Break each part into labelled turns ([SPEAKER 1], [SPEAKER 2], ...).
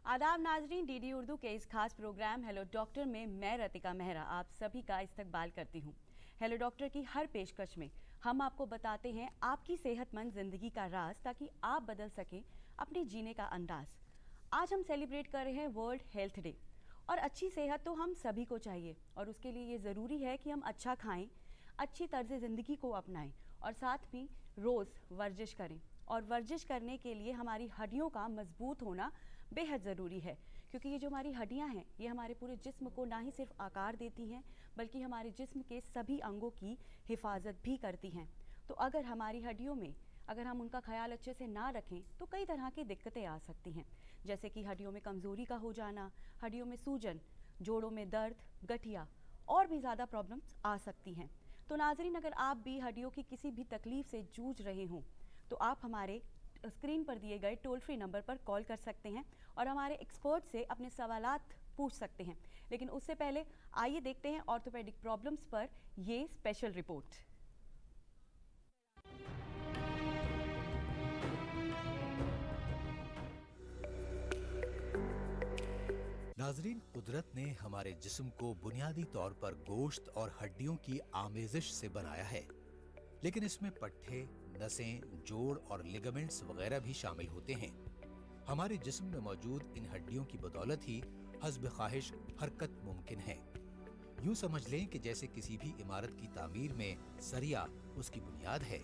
[SPEAKER 1] आदाब नाजरीन, डीडी उर्दू के इस खास प्रोग्राम हेलो डॉक्टर में मैं रतिका मेहरा आप सभी का इस्तकबाल करती हूँ। हेलो डॉक्टर की हर पेशकश में हम आपको बताते हैं आपकी सेहतमंद ज़िंदगी का राज, ताकि आप बदल सकें अपने जीने का अंदाज। आज हम सेलिब्रेट कर रहे हैं वर्ल्ड हेल्थ डे। और अच्छी सेहत तो हम सभी को चाहिए, और उसके लिए ये ज़रूरी है कि हम अच्छा खाएं, अच्छी तर्ज ज़िंदगी को अपनाएं और साथ में रोज़ वर्जिश करें। और वर्जिश करने के लिए हमारी हड्डियों का मजबूत होना बेहद ज़रूरी है, क्योंकि ये जो हमारी हड्डियां हैं ये हमारे पूरे जिस्म को ना ही सिर्फ आकार देती हैं, बल्कि हमारे जिस्म के सभी अंगों की हिफाजत भी करती हैं। तो अगर हमारी हड्डियों में अगर हम उनका ख्याल अच्छे से ना रखें तो कई तरह की दिक्कतें आ सकती हैं, जैसे कि हड्डियों में कमज़ोरी का हो जाना, हड्डियों में सूजन, जोड़ों में दर्द, गठिया और भी ज़्यादा प्रॉब्लम्स आ सकती हैं। तो नाजरीन, अगर आप भी हड्डियों की किसी भी तकलीफ से जूझ रहे हों तो आप हमारे स्क्रीन पर दिए गए टोल फ्री नंबर पर कॉल कर सकते हैं और हमारे एक्सपर्ट से अपने सवालात पूछ सकते हैं। लेकिन उससे पहले आइए देखते हैं ऑर्थोपेडिक प्रॉब्लम्स पर ये स्पेशल रिपोर्ट।
[SPEAKER 2] नाजरीन, कुदरत ने हमारे जिस्म को बुनियादी तौर पर गोश्त और हड्डियों की आमेजिश से बनाया है, लेकिन इसमें पट्टे, नसें, जोड़ और लिगामेंट्स वगैरह भी शामिल होते हैं। हमारे जिस्म में मौजूद इन हड्डियों की बदौलत ही हस्ब ख्वाहिश हरकत मुमकिन है। यूं समझ लें कि जैसे किसी भी इमारत की तामीर में सरिया उसकी बुनियाद है,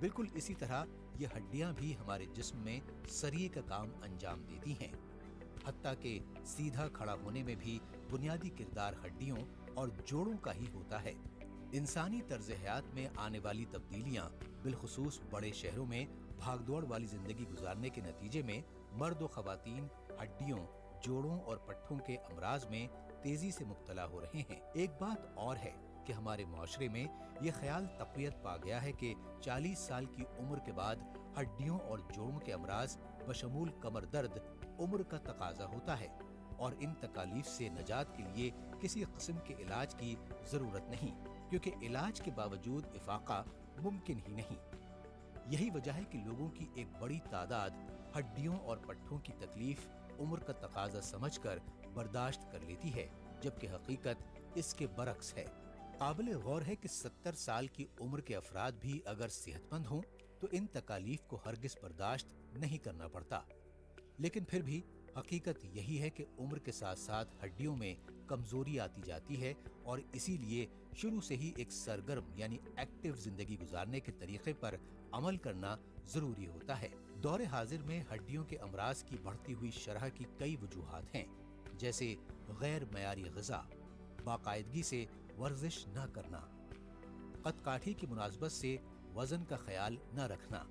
[SPEAKER 2] बिल्कुल इसी तरह ये हड्डियां भी हमारे जिस्म में सरिये का काम अंजाम देती हैं। हत्ता के सीधा खड़ा होने में भी बुनियादी किरदार हड्डियों और जोड़ों का ही होता है। इंसानी तर्ज हयात में आने वाली तब्दीलियां, बिलखुसूस बड़े शहरों में भागदौड़ वाली जिंदगी गुजारने के नतीजे में मर्द व खवातीन हड्डियों, जोड़ों और पट्टों के अमराज में तेजी से मुब्तला हो रहे हैं। एक बात और है कि हमारे माशरे में ये ख्याल तक़वियत पा गया है कि 40 साल की उम्र के बाद हड्डियों और जोड़ों के अमराज बशमूल कमर दर्द उम्र का तकाजा होता है, और इन तकालीफ से नजात के लिए किसी किस्म के इलाज की जरूरत नहीं, क्योंकि इलाज के बावजूद इफाका मुमकिन ही नहीं। यही वजह है कि लोगों की एक बड़ी तादाद हड्डियों और पट्टों की तकलीफ उम्र का तकाजा समझकर बर्दाश्त कर लेती है, जबकि हकीकत इसके बरक्स है। काबिल गौर है कि 70 साल की उम्र के अफराद भी अगर सेहतमंद हों तो इन तकालीफ को हरगिज बर्दाश्त नहीं करना पड़ता। लेकिन फिर भी हकीकत यही है कि उम्र के साथ साथ हड्डियों में कमजोरी आती जाती है, और इसीलिए शुरू से ही एक सरगर्म यानी एक्टिव जिंदगी गुजारने के तरीके पर अमल करना जरूरी होता है। दौरे हाजिर में हड्डियों के अमराज की बढ़ती हुई शरह की कई वजूहात हैं, जैसे गैर मयारी ग़िज़ा, बाकायदगी से वर्जिश न करना, कद-काठी की मुनासबत से वजन का ख्याल न रखना,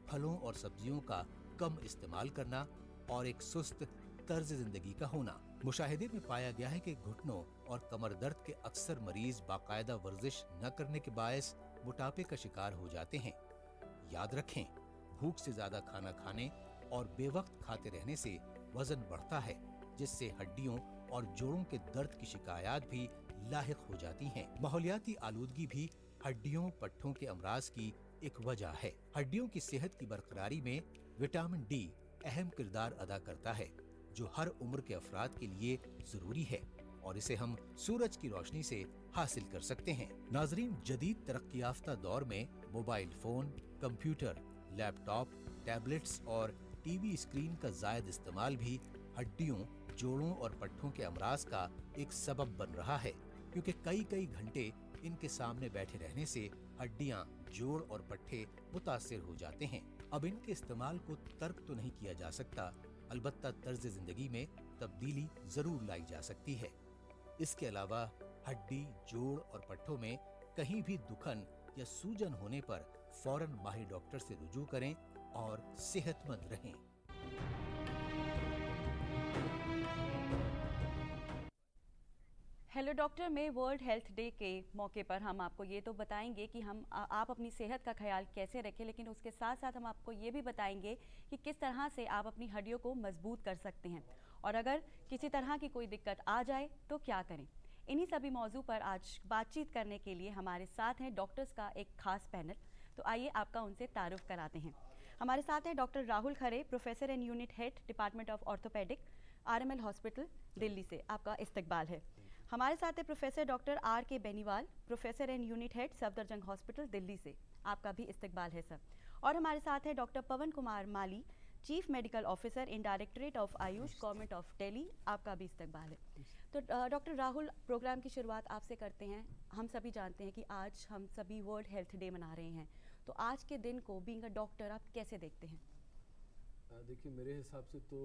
[SPEAKER 2] फलों और सब्जियों का कम इस्तेमाल करना और एक सुस्त तर्ज जिंदगी का होना। मुशाहिदे में पाया गया है कि घुटनों और कमर दर्द के अक्सर मरीज बाकायदा वर्जिश न करने के बायस मोटापे का शिकार हो जाते हैं। याद रखें, भूख से ज्यादा खाना खाने और बेवक्त खाते रहने से वजन बढ़ता है, जिससे हड्डियों और जोड़ों के दर्द की शिकायत भी लाहिक हो जाती हैं। माहौलियाती आलूदगी भी हड्डियों पट्टों के अमराज की एक वजह है। हड्डियों की सेहत की बरकरारी में विटामिन डी अहम किरदार अदा करता है, जो हर उम्र के अफराद के लिए जरूरी है, और इसे हम सूरज की रोशनी से हासिल कर सकते हैं। नाजरीन, जदीद तरक्की याफ्ता दौर में mobile phone, computer, laptop, tablets और टीवी स्क्रीन का जायद इस्तेमाल भी हड्डियों, जोड़ों और पट्टों के अमराज का एक सबब बन रहा है, क्योंकि कई घंटे इनके सामने बैठे रहने से हड्डियां, जोड़ और पट्टे मुतासिर हो जाते हैं। अब इनके इस्तेमाल को तर्क तो नहीं किया जा सकता, अलबत्ता तर्ज जिंदगी में तब्दीली जरूर लाई जा सकती है। इसके अलावा हड्डी, जोड़ और पट्टों में कहीं भी दुखन या सूजन होने पर फौरन माहिर डॉक्टर से रुजू करें और सेहतमंद रहें।
[SPEAKER 1] हेलो डॉक्टर में वर्ल्ड हेल्थ डे के मौके पर हम आपको ये तो बताएंगे कि आप अपनी सेहत का ख्याल कैसे रखें, लेकिन उसके साथ साथ हम आपको ये भी बताएंगे कि किस तरह से आप अपनी हड्डियों को मजबूत कर सकते हैं, और अगर किसी तरह की कोई दिक्कत आ जाए तो क्या करें। इन्हीं सभी मौजू पर आज बातचीत करने के लिए हमारे साथ हैं डॉक्टर्स का एक खास पैनल। तो आइए आपका उनसे तारुफ कराते हैं। हमारे साथ हैं doctor Rahul Khare, professor and unit head, department of orthopaedic, RML hospital Delhi से आपका इस्तकबाल है। हमारे साथ है प्रोफेसर डॉक्टर आर के Beniwal, professor and unit head Safdarjung hospital Delhi से, आपका भी इस्तकबाल है सर। और हमारे साथ है doctor Pawan Kumar Mali, chief medical officer in directorate of Ayush government of Delhi, आपका भी इस्तकबाल है। तो डॉक्टर राहुल, प्रोग्राम की शुरुआत आपसे करते हैं। हम सभी जानते हैं कि आज हम सभी वर्ल्ड हेल्थ डे मना रहे हैं, तो आज के दिन को बीइंग अ डॉक्टर आप कैसे देखते हैं?
[SPEAKER 3] देखिए, मेरे हिसाब से तो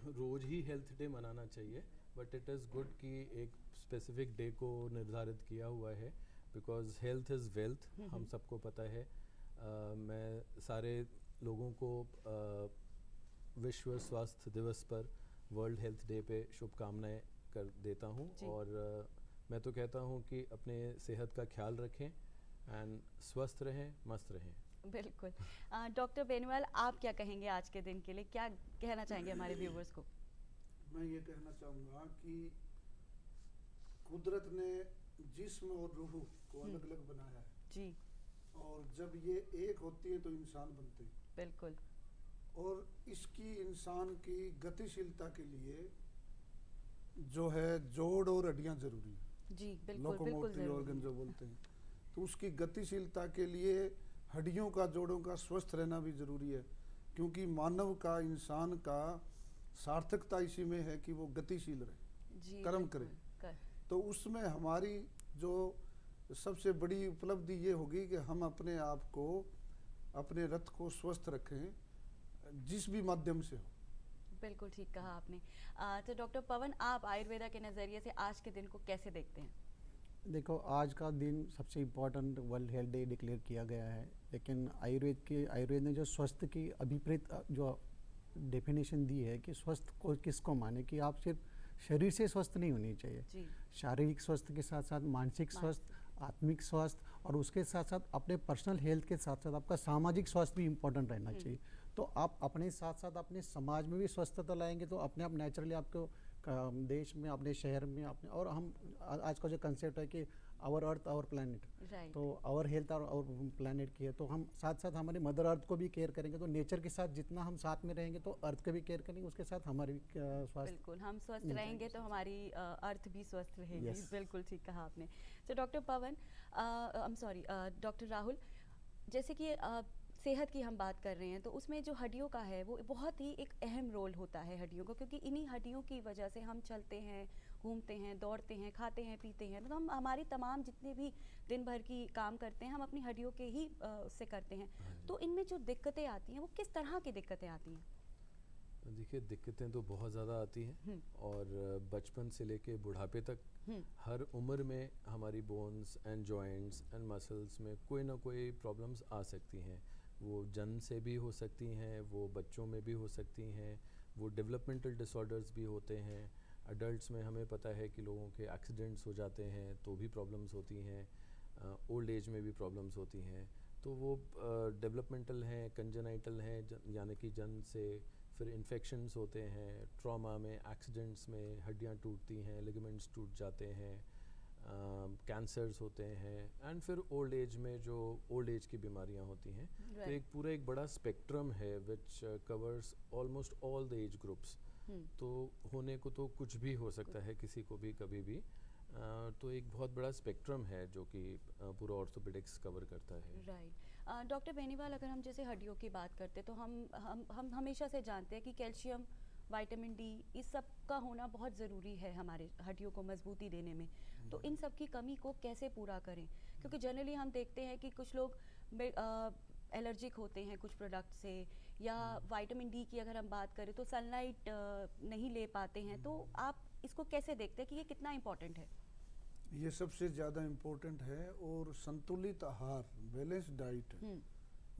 [SPEAKER 3] रोज़ ही हेल्थ डे मनाना चाहिए, बट इट इज़ गुड कि एक स्पेसिफिक डे को निर्धारित किया हुआ है, बिकॉज हेल्थ इज़ वेल्थ, हम सबको पता है। मैं सारे लोगों को विश्व स्वास्थ्य दिवस पर, वर्ल्ड हेल्थ डे पे शुभकामनाएं कर देता हूं। और मैं तो कहता हूं कि अपने सेहत का ख्याल रखें एंड स्वस्थ रहें, मस्त रहें।
[SPEAKER 1] बिल्कुल। डॉक्टर बेनीवाल, आप क्या कहेंगे आज के दिन के लिए, क्या कहना चाहेंगे हमारे व्यूवर्स को?
[SPEAKER 4] मैं ये कहना चाहूँगा कि कुदरत ने जिस्म और रूह को अलग अलग बनाया है
[SPEAKER 1] जी,
[SPEAKER 4] और जब ये एक होती है तो इंसान बनते हैं।
[SPEAKER 1] बिल्कुल।
[SPEAKER 4] और इसकी इंसान की गतिशीलता के लिए जो है जोड़ और हड्डियाँ जरूरी है।
[SPEAKER 1] जी बिल्कुल, बिल्कुल
[SPEAKER 4] लोकोमोटिव
[SPEAKER 1] जरूरी
[SPEAKER 4] ऑर्गन
[SPEAKER 1] है।
[SPEAKER 4] जो बोलते हैं, तो उसकी गतिशीलता के लिए हड्डियों का, जोड़ों का स्वस्थ रहना भी जरूरी है, क्योंकि मानव का, इंसान का सार्थकता इसी में है कि वो गतिशील रहे,
[SPEAKER 1] जी,
[SPEAKER 4] कर्म
[SPEAKER 1] बिल्कुल,
[SPEAKER 4] करे। तो उसमें हमारी जो सबसे बड़ी उपलब्धि ये होगी कि हम अपने आप को, अपने रथ को स्वस्थ रखें, जिस भी माध्यम से हो।
[SPEAKER 1] बिल्कुल ठीक कहा आपने। तो डॉक्टर पवन, आप आयुर्वेदा के नज़रिए से आज के दिन को कैसे देखते हैं?
[SPEAKER 5] देखो, आज का दिन सबसे important world health day declare किया गया है, लेकिन आयुर्वेद ने जो स्वस्थ की अभिप्रेत जो डेफिनेशन दी है कि स्वस्थ को किसको माने, कि आप सिर्फ शरीर से स्वस्थ नहीं होनी चाहिए,
[SPEAKER 1] जी,
[SPEAKER 5] शारीरिक स्वस्थ के साथ साथ मानसिक स्वस्थ, आत्मिक स्वास्थ्य, और उसके साथ साथ अपने पर्सनल हेल्थ के साथ साथ आपका सामाजिक स्वास्थ्य भी इम्पोर्टेंट रहना चाहिए। तो आप अपने साथ साथ अपने समाज में भी स्वस्थता लाएंगे तो अपने आप नेचुरली आपको देश में, अपने शहर में, अपने, और हम आज का जो कंसेप्ट है कि our earth our planet,
[SPEAKER 1] right,
[SPEAKER 5] तो आवर हेल्थ और प्लैनेट की है, तो हम साथ साथ हमारे मदर अर्थ को भी केयर करेंगे। तो नेचर के साथ जितना हम साथ में रहेंगे तो अर्थ का भी केयर करेंगे, उसके साथ हमारी भी स्वास्थ्य।
[SPEAKER 1] बिल्कुल, हम स्वस्थ रहेंगे तो हमारी अर्थ भी स्वस्थ रहेगी।
[SPEAKER 5] Yes.
[SPEAKER 1] बिल्कुल ठीक कहा आपने। तो डॉक्टर पवन, डॉक्टर राहुल, जैसे कि सेहत की हम बात कर रहे हैं, तो उसमें जो हड्डियों का है वो बहुत ही एक अहम रोल होता है हड्डियों को, क्योंकि इन्हीं हड्डियों की वजह से हम चलते हैं, घूमते हैं, दौड़ते हैं, खाते हैं, पीते हैं। तो हम हमारी तमाम जितने भी दिन भर की काम करते हैं हम अपनी हड्डियों के ही उससे करते हैं। तो इनमें जो दिक्कतें आती हैं वो किस तरह की दिक्कतें आती हैं?
[SPEAKER 3] देखिए, दिक्कतें तो बहुत ज़्यादा आती हैं, और बचपन से लेके बुढ़ापे तक हर उम्र में हमारी bones and joints and muscles में कोई ना कोई प्रॉब्लम्स आ सकती हैं। वो जन्म से भी हो सकती हैं, वो बच्चों में भी हो सकती हैं, वो डेवलपमेंटल डिसऑर्डर्स भी होते हैं। अडल्ट्स में हमें पता है कि लोगों के एक्सीडेंट्स हो जाते हैं तो भी प्रॉब्लम्स होती हैं, ओल्ड एज में भी प्रॉब्लम्स होती हैं। तो वो डेवलपमेंटल हैं, कंजेनाइटल हैं, यानी कि जन्म से, फिर इन्फेक्शंस होते हैं, ट्रॉमा में, एक्सीडेंट्स में हड्डियाँ टूटती हैं, लिगामेंट्स टूट जाते हैं, कैंसर्स होते हैं, एंड फिर ओल्ड एज में जो ओल्ड एज की बीमारियां होती हैं। तो एक बड़ा स्पेक्ट्रम है which covers almost all the age groups. तो होने को तो कुछ भी हो सकता है किसी को भी, कभी भी। तो एक बहुत बड़ा स्पेक्ट्रम है जो कि पूरा ऑर्थोपेडिक्स कवर करता है।
[SPEAKER 1] राइट। डॉक्टर बेनीवाल, अगर हम जैसे हड्डियों की बात करते तो हम हमेशा से जानते हैं कि कैल्शियम, विटामिन डी, इस सब का होना बहुत ज़रूरी है हमारे हड्डियों को मजबूती देने में। तो इन सब की कमी को कैसे पूरा करें? क्योंकि जनरली हम देखते हैं कि कुछ लोग एलर्जिक होते हैं कुछ प्रोडक्ट से, या विटामिन डी की अगर हम बात करें तो सनलाइट नहीं ले पाते हैं। तो आप इसको कैसे देखते हैं कि ये कितना इम्पोर्टेंट है?
[SPEAKER 4] ये सबसे ज़्यादा इम्पोर्टेंट है, और संतुलित आहार, बैलेंस डाइट,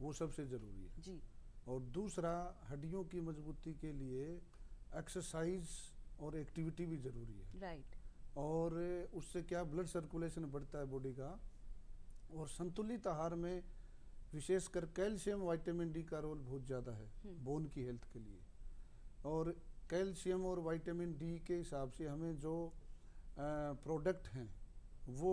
[SPEAKER 4] वो सबसे ज़रूरी है
[SPEAKER 1] जी।
[SPEAKER 4] और दूसरा, हड्डियों की मजबूती के लिए एक्सरसाइज और एक्टिविटी भी ज़रूरी है।
[SPEAKER 1] राइट।
[SPEAKER 4] और उससे क्या, ब्लड सर्कुलेशन बढ़ता है बॉडी का। और संतुलित आहार में विशेषकर कैल्शियम, विटामिन डी का रोल बहुत ज़्यादा है बोन की हेल्थ के लिए। और कैल्शियम और विटामिन डी के हिसाब से हमें जो प्रोडक्ट हैं वो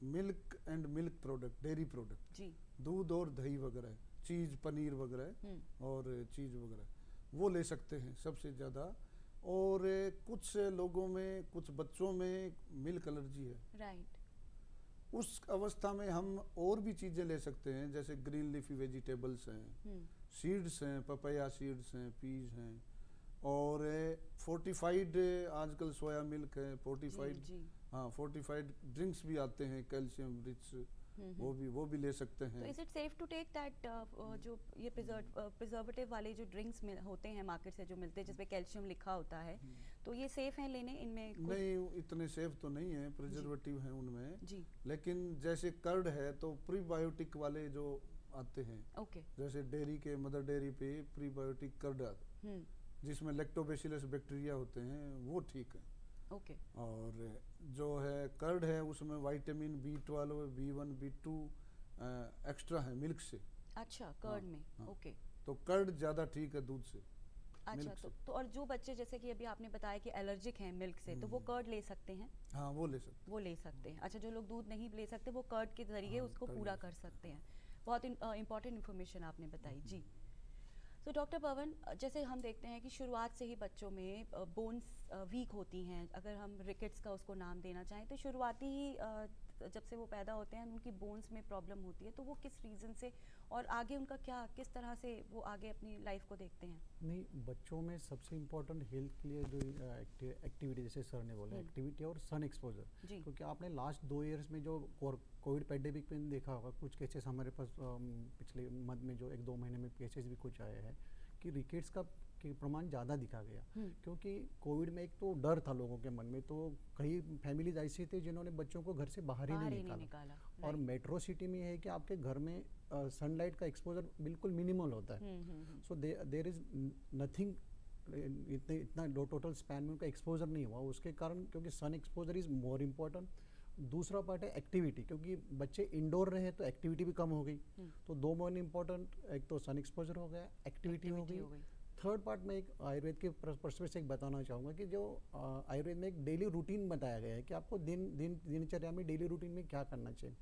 [SPEAKER 4] milk and milk product, dairy product
[SPEAKER 1] जी,
[SPEAKER 4] दूध और दही वगैरह, चीज़, पनीर वगैरह और चीज़ वगैरह, वो ले सकते हैं सबसे ज़्यादा। और कुछ लोगों में, कुछ बच्चों में मिल्क एलर्जी है।
[SPEAKER 1] राइट।
[SPEAKER 4] उस अवस्था में हम और भी चीज़ें ले सकते हैं, जैसे ग्रीन लीफी वेजिटेबल्स हैं, सीड्स हैं, पपाया सीड्स हैं, पीज हैं, और फोर्टिफाइड आजकल सोया मिल्क है, फोर्टिफाइड,
[SPEAKER 1] जी।
[SPEAKER 4] हाँ फोर्टिफाइड ड्रिंक्स भी आते हैं कैल्शियम रिच, वो भी ले सकते
[SPEAKER 1] तो
[SPEAKER 4] हैं।
[SPEAKER 1] Is it safe to take that जो ये प्रिजर्वेटिव वाले जो ड्रिंक्स होते हैं मार्केट से जो मिलते हैं जिसमें कैल्शियम लिखा होता है, तो ये सेफ है लेने? इनमें
[SPEAKER 4] नहीं, इतने सेफ तो नहीं है, प्रिजर्वेटिव हैं उनमें
[SPEAKER 1] जी।
[SPEAKER 4] लेकिन जैसे कर्ड है तो प्रीबायोटिक वाले जो आते हैं,
[SPEAKER 1] ओके।
[SPEAKER 4] जैसे डेयरी के, मदर डेयरी पे प्रीबायोटिक कर्ड आते हैं जिसमें लैक्टोबैसिलस बैक्टीरिया होते हैं, वो ठीक है।
[SPEAKER 1] ओके।
[SPEAKER 4] और जो है कर्ड है उसमें vitamin B12, B1, B2 extra है मिल्क से।
[SPEAKER 1] अच्छा, कर्ड में।
[SPEAKER 4] हाँ।
[SPEAKER 1] ओके।
[SPEAKER 4] तो कर्ड ज़्यादा ठीक है दूध से।
[SPEAKER 1] अच्छा,
[SPEAKER 4] मिल्क
[SPEAKER 1] तो और जो बच्चे जैसे कि अभी आपने बताया कि एलर्जिक हैं मिल्क से, तो वो कर्ड ले सकते हैं?
[SPEAKER 4] हाँ वो ले सकते।
[SPEAKER 1] वो ले सकते हैं। अच्छा, जो लोग दूध नहीं ले सकते वो कर्ड के जरिए उसको
[SPEAKER 4] कर्ड
[SPEAKER 1] पूरा
[SPEAKER 4] ले
[SPEAKER 1] कर सकते हैं। बहुत इंपॉर्टेंट इन्फॉर्मेशन आपने बताई जी। तो डॉक्टर पवन, जैसे हम देखते हैं कि शुरुआत से ही बच्चों में बोन्स वीक होती हैं, अगर हम रिकेट्स का उसको नाम देना चाहें, तो शुरुआती ही जब से वो पैदा होते हैं उनकी बोन्स में प्रॉब्लम होती है, तो वो किस रीज़न से और आगे उनका क्या, किस तरह से वो आगे अपनी लाइफ को देखते हैं?
[SPEAKER 5] नहीं, बच्चों में सबसे इम्पोर्टेंट हेल्थ के लिए जो एक्टिविटी, जैसे सर ने बोला, एक्टिविटी और सन एक्सपोजर।
[SPEAKER 1] जी।
[SPEAKER 5] क्योंकि आपने लास्ट 2 इयर्स में जो कोविड पैंडेमिक में देखा होगा, कुछ केसेस हमारे पास पिछले मंथ में जो 1-2 महीने में केसेस भी कुछ आए हैं कि रिकेट्स का प्रमाण ज़्यादा दिखा गया। क्योंकि कोविड में एक तो डर था लोगों के मन में, तो कई फैमिलीज ऐसी थी जिन्होंने बच्चों को घर से बाहर ही नहीं निकाला। और मेट्रो सिटी में है कि आपके घर में सनलाइट का एक्सपोजर बिल्कुल मिनिमल होता है। सो देयर इज नथिंग, इतना टोटल स्पैन में उनका एक्सपोजर नहीं हुआ उसके कारण, क्योंकि sun exposure is more important. दूसरा पार्ट है एक्टिविटी, क्योंकि बच्चे इंडोर रहे तो एक्टिविटी भी कम हो गई। तो 2 मोर इम्पोर्टेंट, एक तो सन एक्सपोजर हो गया, एक्टिविटी हो गई। थर्ड पार्ट में एक आयुर्वेद के पर्सपेक्टिव से एक बताना चाहूँगा कि जो आयुर्वेद में एक डेली रूटीन बताया गया है कि आपको दिनचर्या में डेली रूटीन में क्या करना चाहिए।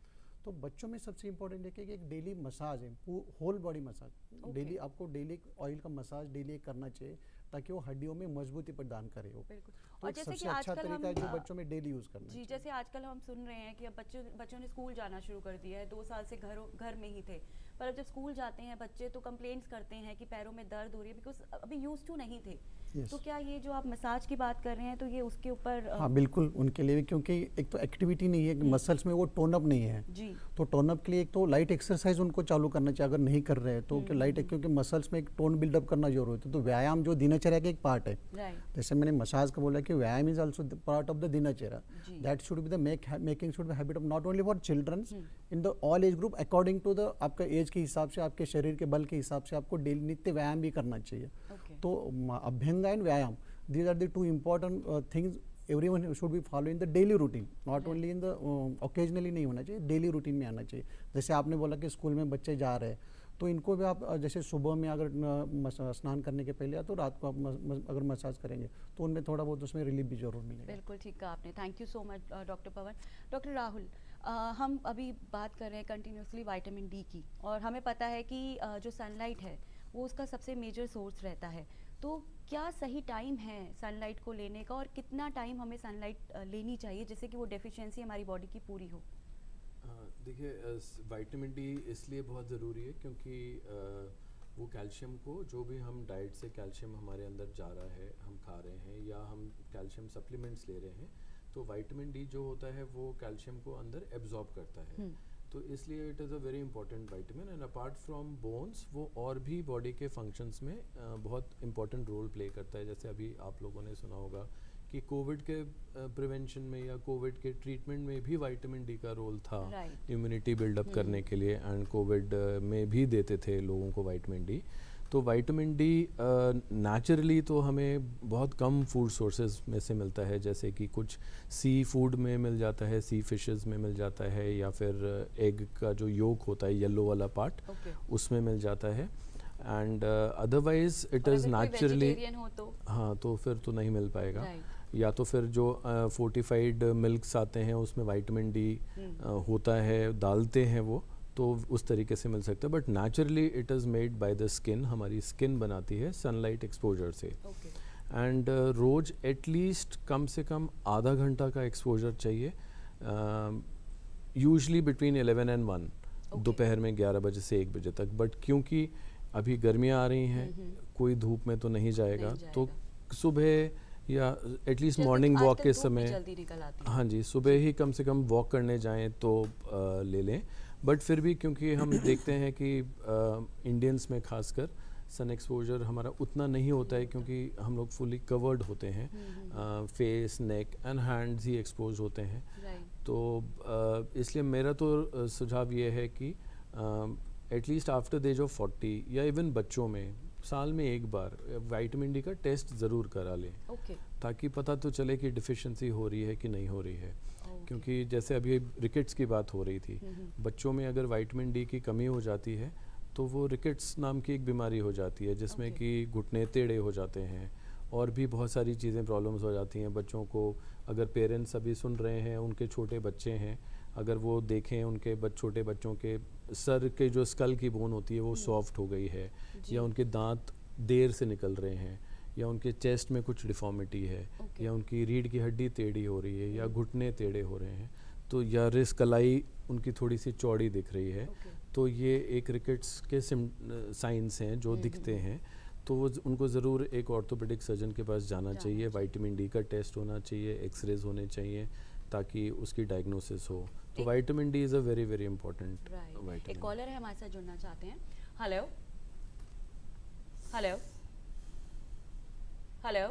[SPEAKER 5] तो बच्चों में सबसे इम्पोर्टेंट है कि एक डेली मसाज है, होल बॉडी मसाज। डेली आपको डेली ऑयल का मसाज डेली करना चाहिए ताकि वो हड्डियों में मजबूती प्रदान करे। वो
[SPEAKER 1] बिल्कुल।
[SPEAKER 5] तो
[SPEAKER 1] और जैसे
[SPEAKER 5] सबसे
[SPEAKER 1] कि
[SPEAKER 5] अच्छा
[SPEAKER 1] आजकल
[SPEAKER 5] तरीका है
[SPEAKER 1] हम
[SPEAKER 5] जो बच्चों में डेली यूज़ करना
[SPEAKER 1] जी,
[SPEAKER 5] चाहिए।
[SPEAKER 1] जैसे आजकल हम सुन रहे हैं कि अब बच्चों ने स्कूल जाना शुरू कर दिया है। 2 साल से घर में ही थे, पर अब जब स्कूल जाते हैं बच्चे तो कंप्लेंट्स करते हैं कि पैरों में दर्द हो रही है, बिकॉज अभी यूज टू नहीं थे।
[SPEAKER 5] Yes.
[SPEAKER 1] तो क्या ये जो आप मसाज की बात कर रहे हैं तो ये उसके ऊपर
[SPEAKER 5] हाँ बिल्कुल, उनके लिए भी, क्योंकि एक तो एक्टिविटी नहीं है, मसल्स में वो टोन अप नहीं है
[SPEAKER 1] जी।
[SPEAKER 5] तो टोन अप के लिए एक तो लाइट एक्सरसाइज उनको चालू करना चाहिए अगर नहीं कर रहे हैं तो। क्योंकि मसल्स में एक टोन बिल्डअप करना जरूरी है। तो व्यायाम जो दिनचर्या का एक पार्ट है, जैसे मैंने मसाज का बोला कि व्यायाम is also part of the दिनचर्या। That should be the making should be habit of not only for childrens, in the all age group, according to the आपका एज के हिसाब से, आपके शरीर के बल के हिसाब से आपको डेली नित्य व्यायाम भी करना चाहिए। तो अभ्यंग एंड व्यायाम, these are the 2 important things everyone should be following the daily routine, not only in the occasionally नहीं होना चाहिए, daily routine में आना चाहिए। जैसे आपने बोला कि स्कूल में बच्चे जा रहे हैं तो इनको भी आप जैसे सुबह में अगर स्नान करने के पहले या तो रात को आप अगर मसाज करेंगे तो उनमें थोड़ा बहुत उसमें रिलीफ भी जरूर मिलेगा।
[SPEAKER 1] बिल्कुल ठीक कहा आपने। Thank you so much doctor Pawan. Doctor Rahul, हम अभी बात कर रहे हैं कंटिन्यूसली विटामिन डी की, और हमें पता है कि जो सनलाइट है वो उसका सबसे मेजर सोर्स रहता है। तो क्या सही टाइम है सनलाइट को लेने का, और कितना टाइम हमें सनलाइट लेनी चाहिए जिससे कि वो डेफिशिएंसी हमारी बॉडी की पूरी हो?
[SPEAKER 3] देखिए, विटामिन डी इसलिए बहुत ज़रूरी है क्योंकि वो कैल्शियम को, जो भी हम डाइट से कैल्शियम हमारे अंदर जा रहा है, हम खा रहे हैं या हम कैल्शियम सप्लीमेंट्स ले रहे हैं, तो विटामिन डी जो होता है वो कैल्शियम को अंदर एब्जॉर्ब करता है। तो इसलिए it is a very important vitamin. And apart from bones वो और भी बॉडी के फंक्शंस में बहुत इंपॉर्टेंट रोल प्ले करता है। जैसे अभी आप लोगों ने सुना होगा कि कोविड के प्रिवेंशन में या कोविड के ट्रीटमेंट में भी विटामिन डी का रोल था, इम्यूनिटी बिल्डअप करने के लिए, एंड कोविड में भी देते थे लोगों को विटामिन डी। तो विटामिन डी नेचुरली तो हमें बहुत कम फूड सोर्सेज में से मिलता है, जैसे कि कुछ सी फूड में मिल जाता है, सी फिशेस में मिल जाता है, या फिर एग का जो योक होता है येलो वाला पार्ट, उसमें मिल जाता है। And otherwise it is naturally, हाँ तो फिर तो नहीं मिल पाएगा। या तो फिर जो फोर्टिफाइड मिल्क्स आते हैं उसमें विटामिन डी होता है, डालते हैं वो, तो उस तरीके से मिल सकता है। But naturally it is made by the skin, हमारी स्किन बनाती है सनलाइट एक्सपोजर से। एंड रोज़ एटलीस्ट कम से कम आधा घंटा का एक्सपोजर चाहिए, यूजली बिटवीन 11 एंड 1, दोपहर में 11 बजे से 1 बजे तक। बट क्योंकि अभी गर्मियाँ आ रही हैं, कोई धूप में तो नहीं जाएगा, तो सुबह या एटलीस्ट मॉर्निंग वॉक के समय,
[SPEAKER 1] जल्दी निकल आती है।
[SPEAKER 3] हाँ जी, सुबह ही कम से कम वॉक करने जाएं तो ले लें। बट फिर भी क्योंकि हम देखते हैं कि इंडियंस में खासकर सन एक्सपोजर हमारा उतना नहीं होता है, क्योंकि हम लोग फुली कवर्ड होते हैं, face, neck and hands he expose होते हैं। तो इसलिए मेरा तो सुझाव ये है कि at least after the age of 40 या इवन बच्चों में साल में एक बार विटामिन डी का टेस्ट ज़रूर करा लें, ताकि पता तो चले कि डिफिशिएंसी हो रही है कि नहीं हो रही है। क्योंकि जैसे अभी रिकेट्स की बात हो रही थी, बच्चों में अगर विटामिन डी की कमी हो जाती है तो वो रिकेट्स नाम की एक बीमारी हो जाती है, जिसमें कि घुटने टेढ़े हो जाते हैं और भी बहुत सारी चीज़ें प्रॉब्लम्स हो जाती हैं बच्चों को। अगर पेरेंट्स अभी सुन रहे हैं, उनके छोटे बच्चे हैं, अगर वो देखें उनके छोटे बच्चों के सर के जो स्कल की बोन होती है वो सॉफ्ट हो गई है, या उनके दांत देर से निकल रहे हैं, या उनके चेस्ट में कुछ डिफॉर्मिटी है, या उनकी रीढ़ की हड्डी टेढ़ी हो रही है, या घुटने टेढ़े हो रहे हैं, तो या रिस्ट कलाई उनकी थोड़ी सी चौड़ी दिख रही है, तो ये एक रिकेट्स के साइंस हैं जो दिखते हैं। तो वो उनको ज़रूर एक ऑर्थोपेडिक सर्जन के पास जाना चाहिए, विटामिन डी का टेस्ट होना चाहिए, एक्सरेज होने चाहिए, ताकि उसकी डायग्नोसिस हो। तो vitamin D is a very very important vitamin.
[SPEAKER 1] एक कॉलर है हमारे साथ जुड़ना चाहते हैं। हेलो हेलो हेलो,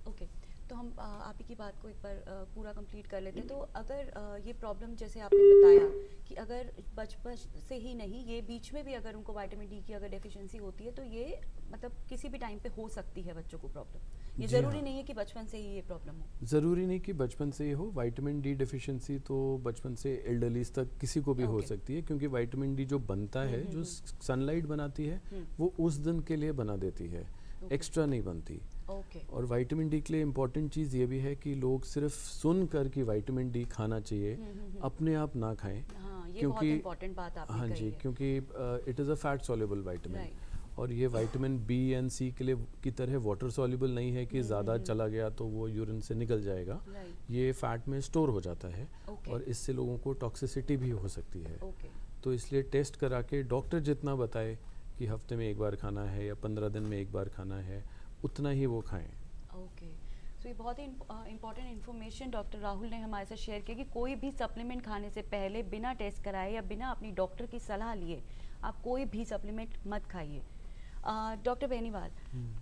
[SPEAKER 1] ओके, तो हम आप ही की बात को एक बार पूरा कंप्लीट कर लेते हैं। तो अगर ये प्रॉब्लम जैसे आपने बताया कि अगर बचपन से ही नहीं, ये बीच में भी अगर उनको विटामिन डी की अगर डेफिशिएंसी होती है तो ये मतलब किसी भी टाइम पे हो सकती है बच्चों को प्रॉब्लम। ये ज़रूरी नहीं है कि बचपन से ही ये प्रॉब्लम हो।
[SPEAKER 3] ज़रूरी नहीं कि बचपन से ही हो। विटामिन डी डेफिशिएंसी तो बचपन से एल्डरलीज तक किसी को भी हो सकती है, क्योंकि विटामिन डी जो बनता है, जो सनलाइट बनाती है, वो उस दिन के लिए बना देती है, एक्स्ट्रा नहीं बनती। और विटामिन डी के लिए इम्पॉर्टेंट चीज़ ये भी है कि लोग सिर्फ सुन कर कि विटामिन डी खाना चाहिए, अपने आप ना खाएं।
[SPEAKER 1] ये
[SPEAKER 3] क्योंकि
[SPEAKER 1] बहुत इम्पोर्टेंट बात आपने
[SPEAKER 3] हाँ
[SPEAKER 1] कही
[SPEAKER 3] जी,
[SPEAKER 1] है।
[SPEAKER 3] क्योंकि it is a fat soluble vitamin, और ये विटामिन बी एंड सी के लिए की तरह वाटर सॉल्युबल नहीं है कि ज़्यादा चला गया तो वो यूरिन से निकल जाएगा। ये फैट में स्टोर हो जाता है, और इससे लोगों को टॉक्सिसिटी भी हो सकती है। तो इसलिए टेस्ट करा के डॉक्टर जितना बताए कि हफ्ते में एक बार खाना है या 15 दिन में एक बार खाना है, उतना ही वो खाएं।
[SPEAKER 1] ओके, तो ये बहुत ही इम्पॉर्टेंट इन्फॉर्मेशन डॉक्टर राहुल ने हमारे साथ शेयर किया कि कोई भी सप्लीमेंट खाने से पहले बिना टेस्ट कराए या बिना अपनी डॉक्टर की सलाह लिए आप कोई भी सप्लीमेंट मत खाइए। डॉक्टर बेनीवाल,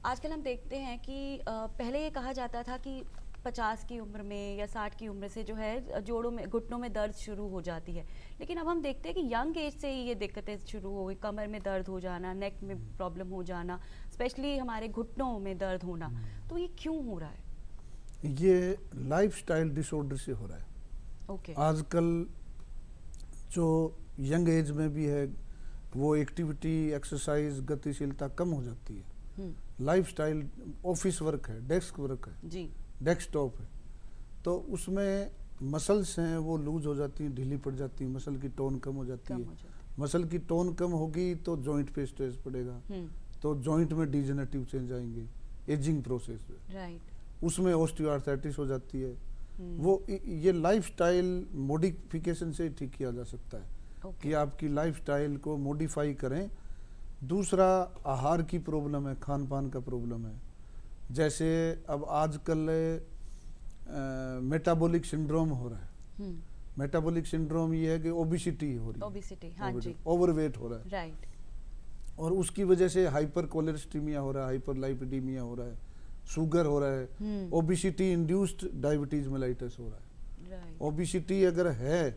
[SPEAKER 1] आजकल हम देखते हैं कि पहले ये कहा जाता था कि 50 की उम्र में या 60 की उम्र से जो है जोड़ों में, घुटनों में दर्द शुरू हो जाती है, लेकिन अब हम देखते हैं कि यंग एज से ही ये दिक्कतें शुरू हो गई, कमर में दर्द हो जाना, नेक में प्रॉब्लम हो जाना, स्पेशली हमारे घुटनों में दर्द होना। तो ये क्यों हो रहा है?
[SPEAKER 4] ये लाइफस्टाइल डिसऑर्डर से हो रहा है। आजकल जो यंग एज में भी है, वो एक्टिविटी, एक्सरसाइज, गतिशीलता कम हो जाती है। लाइफस्टाइल, ऑफिस वर्क है, डेस्क वर्क है जी, डेस्कटॉप है, तो उसमें मसल्स हैं वो लूज हो जाती हैं, ढीली पड़ जाती हैं, मसल की टोन कम हो जाती है। मसल की टोन कम होगी तो जॉइंट पे स्ट्रेस पड़ेगा, तो जॉइंट में डिजेनरेटिव चेंज आएंगे, एजिंग प्रोसेस है, उसमें ऑस्टियोआर्थराइटिस हो जाती है। वो ये लाइफस्टाइल मॉडिफिकेशन से ठीक किया जा सकता है कि आपकी लाइफस्टाइल को मॉडिफाई करें। दूसरा, आहार की प्रॉब्लम है, खान पान का प्रॉब्लम है। जैसे अब आजकल मेटाबॉलिक सिंड्रोम हो रहा है। मेटाबॉलिक सिंड्रोम ये है कि ओबिसिटी हो रही है,
[SPEAKER 1] ओबिसिटी, हाँ जी,
[SPEAKER 4] ओवरवेट हो रहा है,
[SPEAKER 1] राइट,
[SPEAKER 4] और उसकी वजह से हाइपर कोलेस्टेमिया हो रहा है, हाइपरलाइपिडीमिया हो रहा है, शुगर हो रहा है, ओबिसिटी इंड्यूस्ड डायबिटीज मेलाइटिस हो रहा है। ओबिसिटी अगर है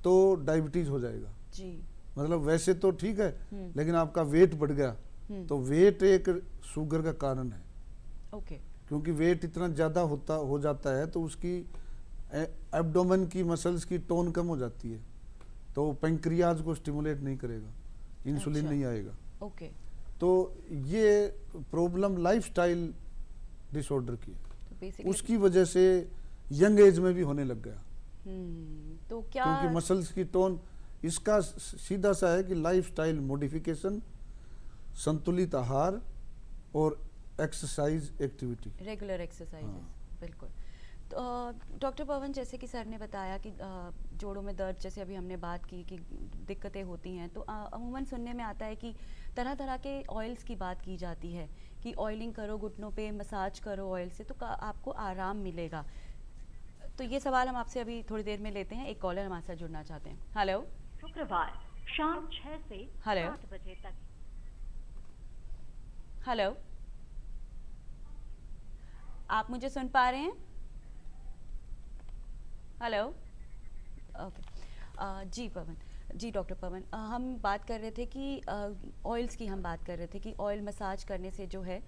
[SPEAKER 4] तो डायबिटीज हो जाएगा जी, मतलब वैसे तो ठीक है, लेकिन आपका वेट बढ़ गया तो वेट एक शुगर का कारण है। क्योंकि वेट इतना ज़्यादा हो जाता है तो उसकी एब्डोमेन की मसल्स की टोन कम हो जाती है, तो पेंक्रियाज को स्टिमुलेट नहीं करेगा, इंसुलिन नहीं आएगा। तो ये प्रॉब्लम लाइफस्टाइल डिसऑर्डर की है, तो उसकी वजह से यंग एज में भी होने लग गया।
[SPEAKER 1] तो क्या,
[SPEAKER 4] क्योंकि मसल्स की टोन, इसका सीधा सा है कि लाइफस्टाइल मॉडिफिकेशन, संतुलित आहार, और एक्सरसाइज एक्टिविटी।
[SPEAKER 1] रेगुलर एक्सरसाइजेस, बिल्कुल। तो डॉक्टर पवन, जैसे कि सर ने बताया कि जोड़ों में दर्द, जैसे अभी हमने बात की कि दिक्कतें होती हैं, तो अमूमन सुनने में आता है कि तरह तरह के ऑयल्स की बात की जाती है कि ऑयलिंग करो घुटनों पे, मसाज करो ऑयल से, तो आपको आराम मिलेगा। तो ये सवाल हम आपसे अभी थोड़ी देर में लेते हैं। एक कॉलर हमारे साथ जुड़ना चाहते हैं। हेलो,
[SPEAKER 6] शुक्रवार शाम 6 से
[SPEAKER 1] हेलो
[SPEAKER 6] 7 बजे तक।
[SPEAKER 1] हेलो, आप मुझे सुन पा रहे हैं? Hello, okay. जी पवन, जी डॉक्टर पवन, हम बात कर रहे थे कि ऑयल्स की हम बात कर रहे थे कि ऑयल मसाज करने से जो है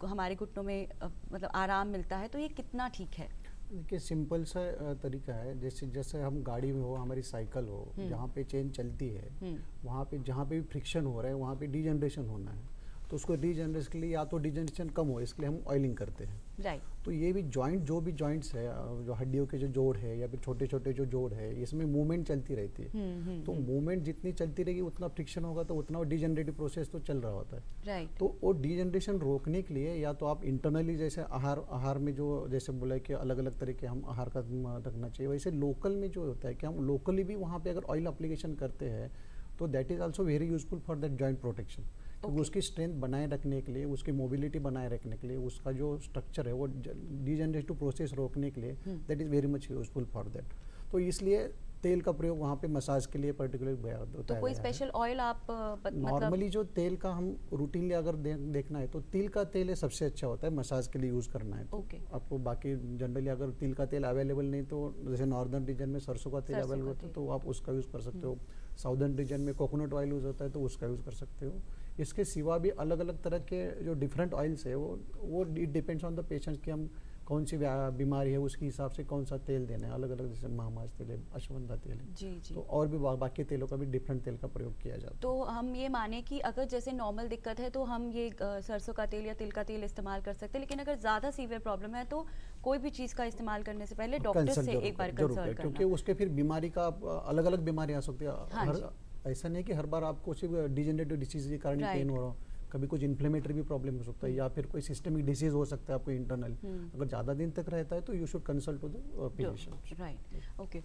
[SPEAKER 1] हमारे घुटनों में मतलब आराम मिलता है, तो ये कितना ठीक है?
[SPEAKER 5] देखिए सिंपल सा तरीका है, जैसे जैसे हम गाड़ी में हो, हमारी साइकिल हो, जहाँ पे चेन चलती है वहाँ पे जहाँ पे भी फ्रिक्शन हो रहा है वहाँ पे डीजनरेशन होना है, तो उसको रीजनरेशन के लिए या तो डीजनरेशन कम हो इसके लिए हम ऑयलिंग करते हैं।
[SPEAKER 1] राइट।
[SPEAKER 5] तो ये भी जॉइंट, जो भी जॉइंट्स है, जो हड्डियों के जो जोड़ है या फिर छोटे छोटे जो जोड़ है, इसमें मूवमेंट चलती रहती है। तो मूवमेंट जितनी चलती रहेगी उतना फ्रिक्शन होगा, तो उतना डीजनरेटिव प्रोसेस तो चल रहा होता है।
[SPEAKER 1] राइट।
[SPEAKER 5] तो वो डीजनरेशन रोकने के लिए या तो आप इंटरनली, जैसे आहार में जो जैसे बोला कि अलग अलग तरह के हम आहार का रखना चाहिए, वैसे लोकल में जो होता है कि हम लोकली भी वहाँ पे अगर ऑयल अप्लीकेशन करते हैं तो that is also very useful for that joint protection. क्योंकि उसकी स्ट्रेंथ बनाए रखने के लिए, उसकी मोबिलिटी बनाए रखने के लिए, उसका जो स्ट्रक्चर है वो डीजनरेटिव प्रोसेस रोकने के लिए that is very much useful for that. तो इसलिए तेल का प्रयोग वहाँ पे मसाज के लिए पर्टिकुलर होता है।
[SPEAKER 1] तो कोई स्पेशल ऑयल आप
[SPEAKER 5] नॉर्मली जो तेल का हम रूटीनली अगर देखना है तो तिल का तेल है सबसे अच्छा होता है मसाज के लिए यूज़ करना है।
[SPEAKER 1] ओके।
[SPEAKER 5] आपको बाकी जनरली अगर तिल का तेल अवेलेबल नहीं तो जैसे नॉर्दर्न रीजन में सरसों का तेल अवेलेबल होता है तो आप उसका यूज़ कर सकते हो। साउदर्न रीजन में कोकोनट ऑयल यूज़ होता है तो उसका यूज़ कर सकते हो। इसके सिवा भी अलग अलग तरह के जो डिफरेंट ऑयल्स है वो it depends on the patient कि हम कौन सी बीमारी है उसके हिसाब से कौन सा तेल देना है। अलग अलग जैसे महामास तेल है, अश्वगंधा तेल है,
[SPEAKER 1] जी जी,
[SPEAKER 5] तो और भी बाकी तेलों का भी डिफरेंट तेल का प्रयोग किया जाता है।
[SPEAKER 1] तो हम ये माने कि अगर जैसे नॉर्मल दिक्कत है तो हम ये सरसों का तेल या तिल का तेल इस्तेमाल कर सकते हैं, लेकिन अगर ज़्यादा सीवियर प्रॉब्लम है तो कोई भी चीज़ का इस्तेमाल करने से पहले डॉक्टर से एक बार कंसल्ट करना,
[SPEAKER 5] क्योंकि उसके फिर बीमारी का अलग अलग बीमारी आ सकती है। ऐसा नहीं कि हर बार आपको सिर्फ डिजेनरेटिव डिसीज के कारण पेन हो रहा हो, कभी कुछ इन्फ्लेमेटरी भी प्रॉब्लम हो सकता है या फिर कोई सिस्टमिक डिसीज हो सकता है आपको इंटरनल। अगर ज़्यादा दिन तक रहता है तो you should consult to the patient.
[SPEAKER 1] Right, okay.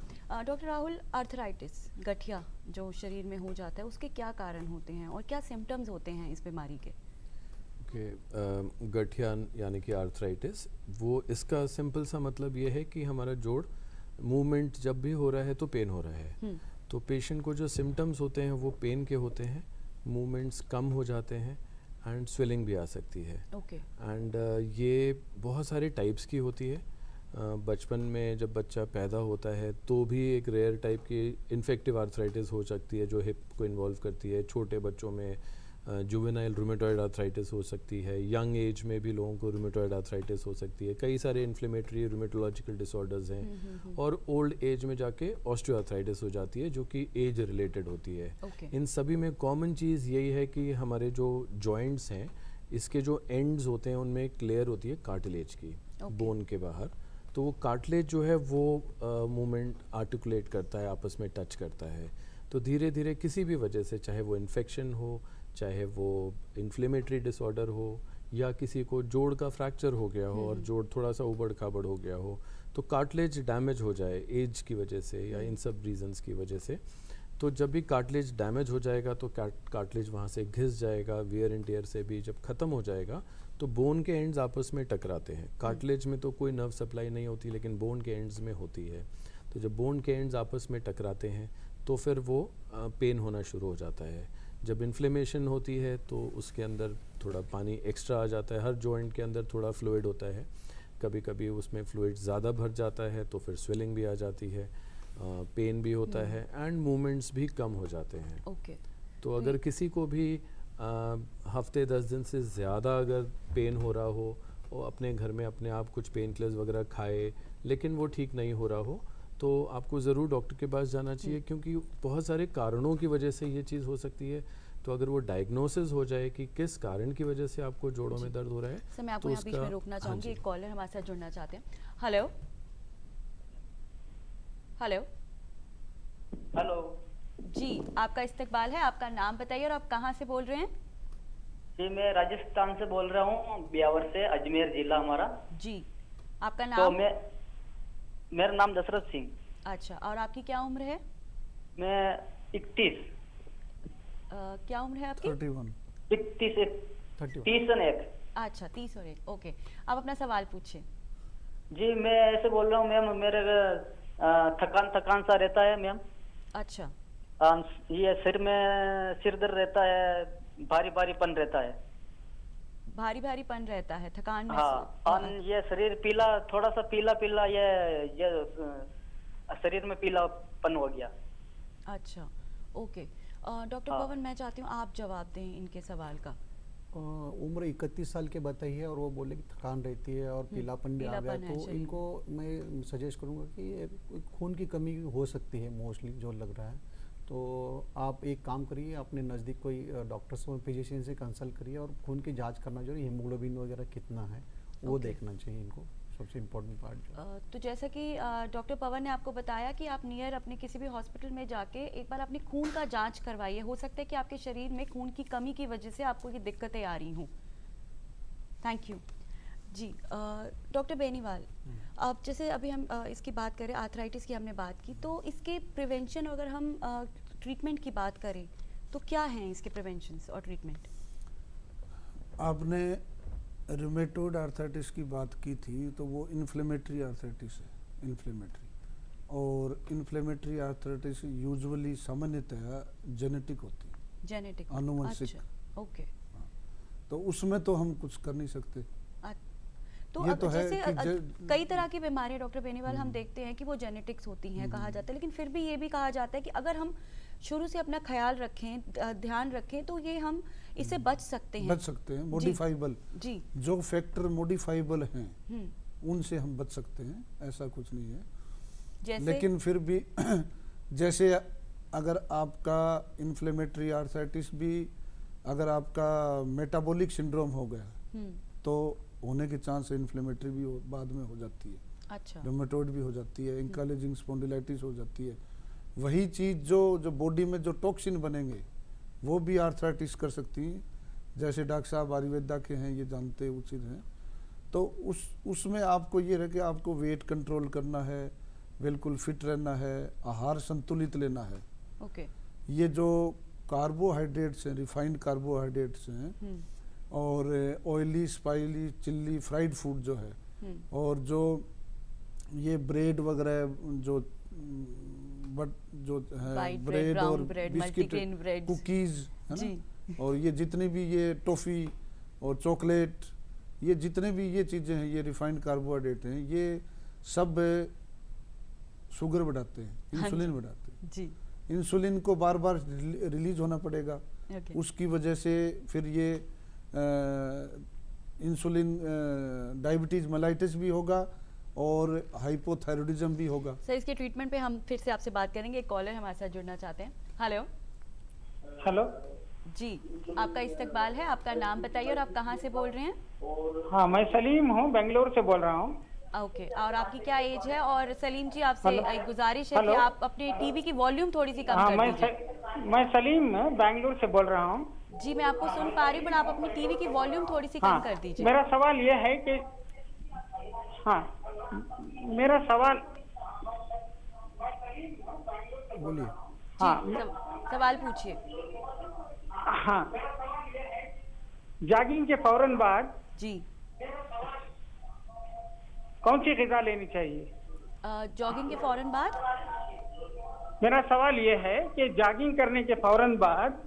[SPEAKER 1] Doctor Rahul, arthritis, गठिया जो शरीर में हो जाता है, उसके क्या कारण होते हैं और क्या सिम्टम्स होते हैं इस बीमारी के?
[SPEAKER 3] गठिया यानी कि आर्थराइटिस, वो इसका सिंपल सा मतलब ये है कि हमारा जोड़ मूवमेंट जब भी हो रहा है तो पेन हो रहा है। तो पेशेंट को जो सिम्टम्स होते हैं वो पेन के होते हैं, मूवमेंट्स कम हो जाते हैं एंड स्वेलिंग भी आ सकती है।
[SPEAKER 1] ओके।
[SPEAKER 3] एंड ये बहुत सारे टाइप्स की होती है। बचपन में जब बच्चा पैदा होता है तो भी एक रेयर टाइप की इन्फेक्टिव आर्थराइटिस हो सकती है जो हिप को इन्वॉल्व करती है। छोटे बच्चों में जुवेनाइल रूमेटॉइड आर्थराइटिस हो सकती है। यंग एज में भी लोगों को रूमेटॉइड आर्थराइटिस हो सकती है। कई सारे इन्फ्लेमेटरी रूमेटोलॉजिकल डिसऑर्डर्स हैं और ओल्ड एज में जाके ऑस्टियोआर्थराइटिस हो जाती है जो कि एज रिलेटेड होती है। इन सभी में कॉमन चीज़ यही है कि हमारे जो जॉइंट्स हैं इसके जो एंड्स होते हैं उनमें एक लेयर होती है कार्टिलेज की, बोन के बाहर। तो वो कार्टिलेज जो है वो मूवमेंट आर्टिकुलेट करता है, आपस में टच करता है। तो धीरे धीरे किसी भी वजह से, चाहे वो इन्फेक्शन हो, चाहे वो इन्फ्लेमेटरी डिसऑर्डर हो या किसी को जोड़ का फ्रैक्चर हो गया हो और जोड़ थोड़ा सा उबड़ खाबड़ हो गया हो, तो कार्टिलेज डैमेज हो जाए एज की वजह से या इन सब रीजंस की वजह से, तो जब भी कार्टिलेज डैमेज हो जाएगा तो कार्टिलेज वहाँ से घिस जाएगा। वियर एंड टियर से भी जब ख़त्म हो जाएगा तो बोन के एंड्स आपस में टकराते हैं। कार्टिलेज में तो कोई नर्व सप्लाई नहीं होती लेकिन बोन के एंड्स में होती है। तो जब बोन के एंड्स आपस में टकराते हैं तो फिर वो पेन होना शुरू हो जाता है। जब इन्फ्लेमेशन होती है तो उसके अंदर थोड़ा पानी एक्स्ट्रा आ जाता है। हर जॉइंट के अंदर थोड़ा फ्लूइड होता है, कभी कभी उसमें फ्लूइड ज़्यादा भर जाता है तो फिर स्वेलिंग भी आ जाती है, पेन भी होता है एंड मूवमेंट्स भी कम हो जाते हैं।
[SPEAKER 1] ओके।
[SPEAKER 3] तो अगर किसी को भी हफ्ते 10 दिन से ज़्यादा अगर पेन हो रहा हो और अपने घर में अपने आप कुछ पेन किलर्स वगैरह खाए लेकिन वो ठीक नहीं हो रहा हो तो आपको ज़रूर डॉक्टर के पास जाना चाहिए, क्योंकि बहुत सारे कारणों की वजह से ये चीज़ हो सकती है। तो अगर वो डायग्नोसिस हो जाए कि किस कारण की वजह से आपको जोड़ों में दर्द हो रहा है,
[SPEAKER 1] सर मैं आपको
[SPEAKER 3] तो
[SPEAKER 1] यहाँ बीच में रोकना चाहूँगी। एक कॉलर हमारे साथ जुड़ना चाहते हैं। हेलो हेलो
[SPEAKER 7] हेलो
[SPEAKER 1] जी, आपका इस्तकबाल है। आपका नाम बताइए और आप कहाँ से बोल रहे हैं?
[SPEAKER 7] जी मैं राजस्थान से बोल रहा हूँ, ब्यावर से, अजमेर जिला हमारा।
[SPEAKER 1] जी, आपका
[SPEAKER 7] तो
[SPEAKER 1] नाम?
[SPEAKER 7] मेरा नाम दशरथ सिंह।
[SPEAKER 1] अच्छा, और आपकी क्या उम्र है?
[SPEAKER 7] मैं 31।
[SPEAKER 1] क्या उम्र है आपकी?
[SPEAKER 4] 31।
[SPEAKER 3] 31
[SPEAKER 7] 30 और 1।
[SPEAKER 1] अच्छा, 30 और 1। ओके, आप अपना सवाल पूछिए।
[SPEAKER 7] जी मैं ऐसे बोल रहा हूँ मैम, मेरे थकान सा रहता है मैम।
[SPEAKER 1] अच्छा,
[SPEAKER 7] ये सिर में सिर दर्द रहता है, भारी भारीपन रहता है।
[SPEAKER 1] भारी भारीपन रहता है, थकान में
[SPEAKER 7] हाँ, और ये शरीर पीला, थोड़ा सा पीला पीला, ये शरीर में पीलापन हो गया।
[SPEAKER 1] अच्छा, ओके। डॉक्टर
[SPEAKER 7] हाँ।
[SPEAKER 1] पवन, मैं चाहती हूँ आप जवाब दें इनके सवाल का।
[SPEAKER 5] उम्र 31 साल के बताई है और वो बोले कि थकान रहती है और पीलापन भी आ गया,
[SPEAKER 1] पीलापन है
[SPEAKER 5] तो
[SPEAKER 1] शरीर
[SPEAKER 5] इनको मैं सजेस्ट करूंगा कि ये खून की कमी हो सकती है मोस्टली, जो लग रहा है। तो आप एक काम करिए, अपने नज़दीक कोई डॉक्टर और फिजिशियन से कंसल्ट करिए और खून की जांच करना जो हीमोग्लोबिन वगैरह कितना है वो
[SPEAKER 1] ओके।
[SPEAKER 5] देखना चाहिए इनको, सबसे इम्पोर्टेंट पार्ट जो।
[SPEAKER 1] तो जैसा कि डॉक्टर पवन ने आपको बताया कि आप नियर अपने किसी भी हॉस्पिटल में जाके एक बार अपनी खून का जांच करवाइए। हो सकता है कि आपके शरीर में खून की कमी की वजह से आपको ये दिक्कतें आ रही हों। Thank you ji. Doctor Beniwal, अब जैसे अभी हम इसकी बात करें, आर्थराइटिस की हमने बात की, तो इसके प्रिवेंशन, अगर हम ट्रीटमेंट की बात करें तो क्या हैं इसके प्रिवेंशंस और ट्रीटमेंट?
[SPEAKER 4] आपने रूमेटोइड आर्थराइटिस की बात की थी, तो वो इन्फ्लेमेटरी आर्थराइटिस है, इन्फ्लेमेटरी। और इन्फ्लेमेटरी आर्थराइटिस यूजुअली सामान्यतः जेनेटिक होती है,
[SPEAKER 1] जेनेटिक,
[SPEAKER 4] आनुवंशिक।
[SPEAKER 1] अच्छा, ओके।
[SPEAKER 4] तो उसमें तो हम कुछ कर नहीं सकते।
[SPEAKER 1] तो
[SPEAKER 4] ये
[SPEAKER 1] अब
[SPEAKER 4] तो है
[SPEAKER 1] जैसे
[SPEAKER 4] कि
[SPEAKER 1] कई तरह की बीमारियां डॉक्टर बेनीवाल हम देखते हैं कि वो जेनेटिक्स होती हैं कहा जाता है, लेकिन फिर भी ये भी कहा जाता है कि अगर हम शुरू से अपना ख्याल रखें, ध्यान रखें, तो ये हम इससे बच सकते हैं।
[SPEAKER 4] बच सकते हैं, मॉडिफाइबल।
[SPEAKER 1] जी,
[SPEAKER 4] जो फैक्टर मॉडिफाइबल हैं
[SPEAKER 1] हम्म,
[SPEAKER 4] उनसे हम बच सकते हैं, ऐसा कुछ नहीं है।
[SPEAKER 1] जैसे
[SPEAKER 4] लेकिन फिर भी जैसे अगर आपका इन्फ्लेमेटरी आर्थराइटिस भी, अगर आपका मेटाबॉलिक सिंड्रोम हो गया
[SPEAKER 1] हम्म,
[SPEAKER 4] तो होने के चांस इन्फ्लेमेटरी भी बाद में हो जाती है,
[SPEAKER 1] अच्छा,
[SPEAKER 4] रूमेटोइड भी हो जाती है, एंकाइलोजिंग स्पॉन्डिलाइटिस हो जाती है। वही चीज़ जो बॉडी में जो टॉक्सिन बनेंगे वो भी आर्थराइटिस कर सकती हैं। जैसे डॉक्टर साहब आयुर्वेदा के हैं, ये जानते उचित हैं। तो उसमें आपको ये रहे कि आपको वेट कंट्रोल करना है, बिल्कुल फिट रहना है, आहार संतुलित लेना है।
[SPEAKER 1] ओके,
[SPEAKER 4] ये जो कार्बोहाइड्रेट्स हैं, रिफाइंड कार्बोहाइड्रेट्स हैं, और ऑयली, स्पाइली, चिल्ली, फ्राइड फूड जो है, और जो ये ब्रेड वगैरह जो है,
[SPEAKER 1] White bread,
[SPEAKER 4] ब्रेड
[SPEAKER 1] brown
[SPEAKER 4] और
[SPEAKER 1] bread,
[SPEAKER 4] biscuit,
[SPEAKER 1] multigrain breads,
[SPEAKER 4] cookies, है
[SPEAKER 1] जी,
[SPEAKER 4] ना, और ये जितने भी ये टॉफ़ी और चॉकलेट, ये जितने भी ये चीज़ें हैं, ये रिफाइंड कार्बोहाइड्रेट हैं, ये सब शुगर बढ़ाते हैं, इंसुलिन बढ़ाते हैं।
[SPEAKER 1] जी,
[SPEAKER 4] इंसुलिन को बार बार रिलीज होना पड़ेगा,
[SPEAKER 1] ओके,
[SPEAKER 4] उसकी वजह से फिर ये इंसुलिन डायबिटीज मेलाइटिस भी होगा और हाइपोथायरॉयडिज्म भी होगा।
[SPEAKER 1] सर इसके ट्रीटमेंट पे हम फिर से आपसे बात करेंगे। एक कॉलर हमारे साथ जुड़ना चाहते हैं। हेलो
[SPEAKER 8] हेलो
[SPEAKER 1] जी, आपका इस्तकबाल है, आपका नाम बताइए और आप कहाँ से बोल रहे हैं?
[SPEAKER 8] हाँ, मैं सलीम हूँ, बेंगलोर से बोल रहा हूँ।
[SPEAKER 1] ओके, और आपकी क्या एज है? और सलीम जी, आपसे एक गुजारिश है कि
[SPEAKER 8] हेलो।
[SPEAKER 1] आप अपने टीवी की वॉल्यूम थोड़ी सी कम
[SPEAKER 8] हाँ,
[SPEAKER 1] कर दीजिए।
[SPEAKER 8] मैं सलीम बेंगलोर से बोल रहा हूँ।
[SPEAKER 1] जी, मैं आपको सुन पा रही हूँ, पर आप अपनी टीवी की वॉल्यूम थोड़ी सी कम
[SPEAKER 8] हाँ,
[SPEAKER 1] कर दीजिए।
[SPEAKER 8] मेरा सवाल ये है कि हाँ, मेरा सवाल
[SPEAKER 4] बोलिए।
[SPEAKER 8] हाँ,
[SPEAKER 1] सवाल पूछिए।
[SPEAKER 8] हाँ, जॉगिंग के फौरन बाद
[SPEAKER 1] जी,
[SPEAKER 8] कौन सी ग़िज़ा लेनी चाहिए?
[SPEAKER 1] जॉगिंग के फौरन बाद
[SPEAKER 8] मेरा सवाल ये है कि जॉगिंग करने के फौरन बाद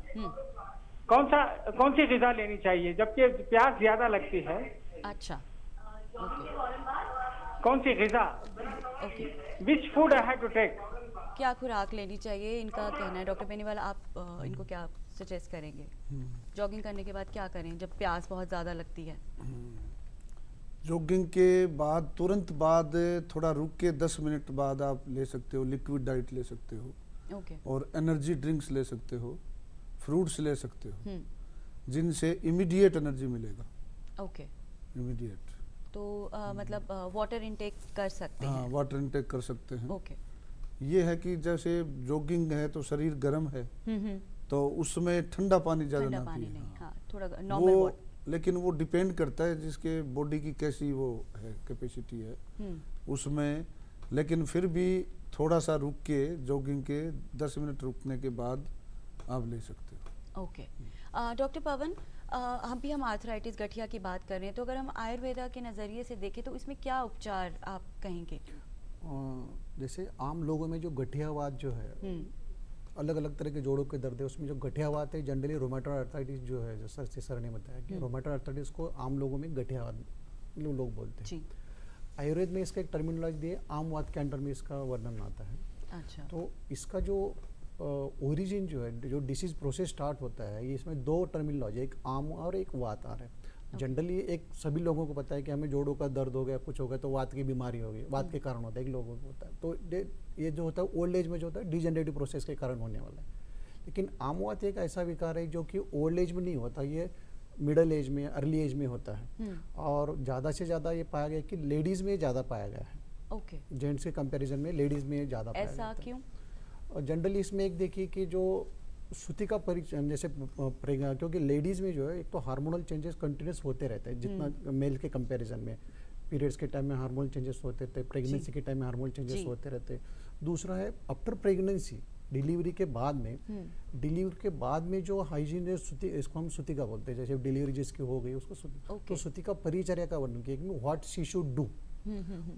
[SPEAKER 8] कौन सी ग़िज़ा लेनी चाहिए, जबकि प्यास ज्यादा लगती है?
[SPEAKER 1] अच्छा, ओके,
[SPEAKER 8] कौन सी ग़िज़ा?
[SPEAKER 1] Okay,
[SPEAKER 8] which food I have to take?
[SPEAKER 1] क्या खुराक लेनी चाहिए, इनका कहना है। डॉक्टर बेनीवाल, आप इनको क्या सजेस्ट करेंगे? जॉगिंग करने के बाद क्या करें जब प्यास बहुत ज़्यादा लगती है?
[SPEAKER 4] जॉगिंग के बाद तुरंत बाद थोड़ा रुक के 10 मिनट बाद आप ले सकते हो, लिक्विड डाइट ले सकते हो,
[SPEAKER 1] ओके,
[SPEAKER 4] और एनर्जी ड्रिंक्स ले सकते हो, फ्रूट्स ले सकते हो, जिनसे इमीडिएट एनर्जी मिलेगा।
[SPEAKER 1] Okay,
[SPEAKER 4] immediate.
[SPEAKER 1] तो मतलब वाटर इनटेक कर सकते
[SPEAKER 4] हाँ,
[SPEAKER 1] हैं?
[SPEAKER 4] वाटर इनटेक कर सकते हैं।
[SPEAKER 1] ओके,
[SPEAKER 4] ये है कि जैसे जॉगिंग है तो शरीर गर्म है, तो उसमें ठंडा पानी ज़्यादा
[SPEAKER 1] ठंडा
[SPEAKER 4] ना
[SPEAKER 1] पानी
[SPEAKER 4] पिए।
[SPEAKER 1] नहीं, हाँ, थोड़ा नॉर्मल
[SPEAKER 4] वो
[SPEAKER 1] वाटर।
[SPEAKER 4] लेकिन वो डिपेंड करता है जिसके बॉडी की कैसी वो है, कैपेसिटी है उसमें। लेकिन फिर भी थोड़ा सा रुक के, जॉगिंग के 10 मिनट रुकने के बाद आप ले सकते हो।
[SPEAKER 1] ओके डॉक्टर पवन, हम आर्थराइटिस गठिया की बात कर रहे हैं, तो अगर हम आयुर्वेदा के नज़रिए से देखें तो इसमें क्या उपचार आप कहेंगे?
[SPEAKER 5] जैसे आम लोगों में जो गठियावात जो है, अलग अलग तरह के जोड़ों के दर्द है, उसमें जो गठियावात है जनरली रोमेटॉइड आर्थराइटिस जो है, जो सर ने बताया कि रोमेटॉइड आर्थराइटिस को आम लोगों में गठियावात लोग बोलते हैं।
[SPEAKER 1] जी।
[SPEAKER 5] आयुर्वेद में इसका एक टर्मिनोलॉजी दी है, आम वात के अंडर में इसका वर्णन आता है।
[SPEAKER 1] अच्छा।
[SPEAKER 5] तो इसका जो ओरिजिन जो है, जो डिसीज प्रोसेस स्टार्ट होता है, ये इसमें दो टर्मिनोलॉजी, एक आम और एक वात आ रहा है। जनरली एक सभी लोगों को पता है कि हमें जोड़ों का दर्द हो गया, कुछ हो गया तो वात की बीमारी हो गई, वात के कारण होता है, एक लोगों को होता है। तो ये जो होता है ओल्ड एज में जो होता है डिजेनरेटिव प्रोसेस के कारण होने वाला है। लेकिन आमवात एक ऐसा विकार है जो कि ओल्ड एज में नहीं होता, ये मिडल एज में, अर्ली एज में होता है। और ज़्यादा से ज़्यादा ये पाया गया कि लेडीज़ में ज़्यादा पाया गया है।
[SPEAKER 1] ओके।
[SPEAKER 5] जेंट्स के कंपैरिजन में लेडीज़ में ज़्यादा पाया गया है।
[SPEAKER 1] ऐसा क्यों?
[SPEAKER 5] और जनरली इसमें एक देखिए कि जो सूती का परिचय जैसे क्योंकि लेडीज़ में जो है एक तो हार्मोनल चेंजेस कंटिन्यूस होते रहते हैं, जितना मेल के कंपैरिजन में। पीरियड्स के टाइम में हार्मोनल चेंजेस होते थे, प्रेगनेंसी के टाइम में हार्मोनल चेंजेस होते रहते। दूसरा है आफ्टर प्रेगनेंसी, डिलीवरी के बाद में, डिलीवरी के बाद में जो हाइजीन है, सूती, इसको हम सूती का बोलते हैं। जैसे डिलीवरी जिसकी हो गई उसको सूती, तो सूती का परिचर्या का वर्णन किया कि व्हाट शी शुड डू।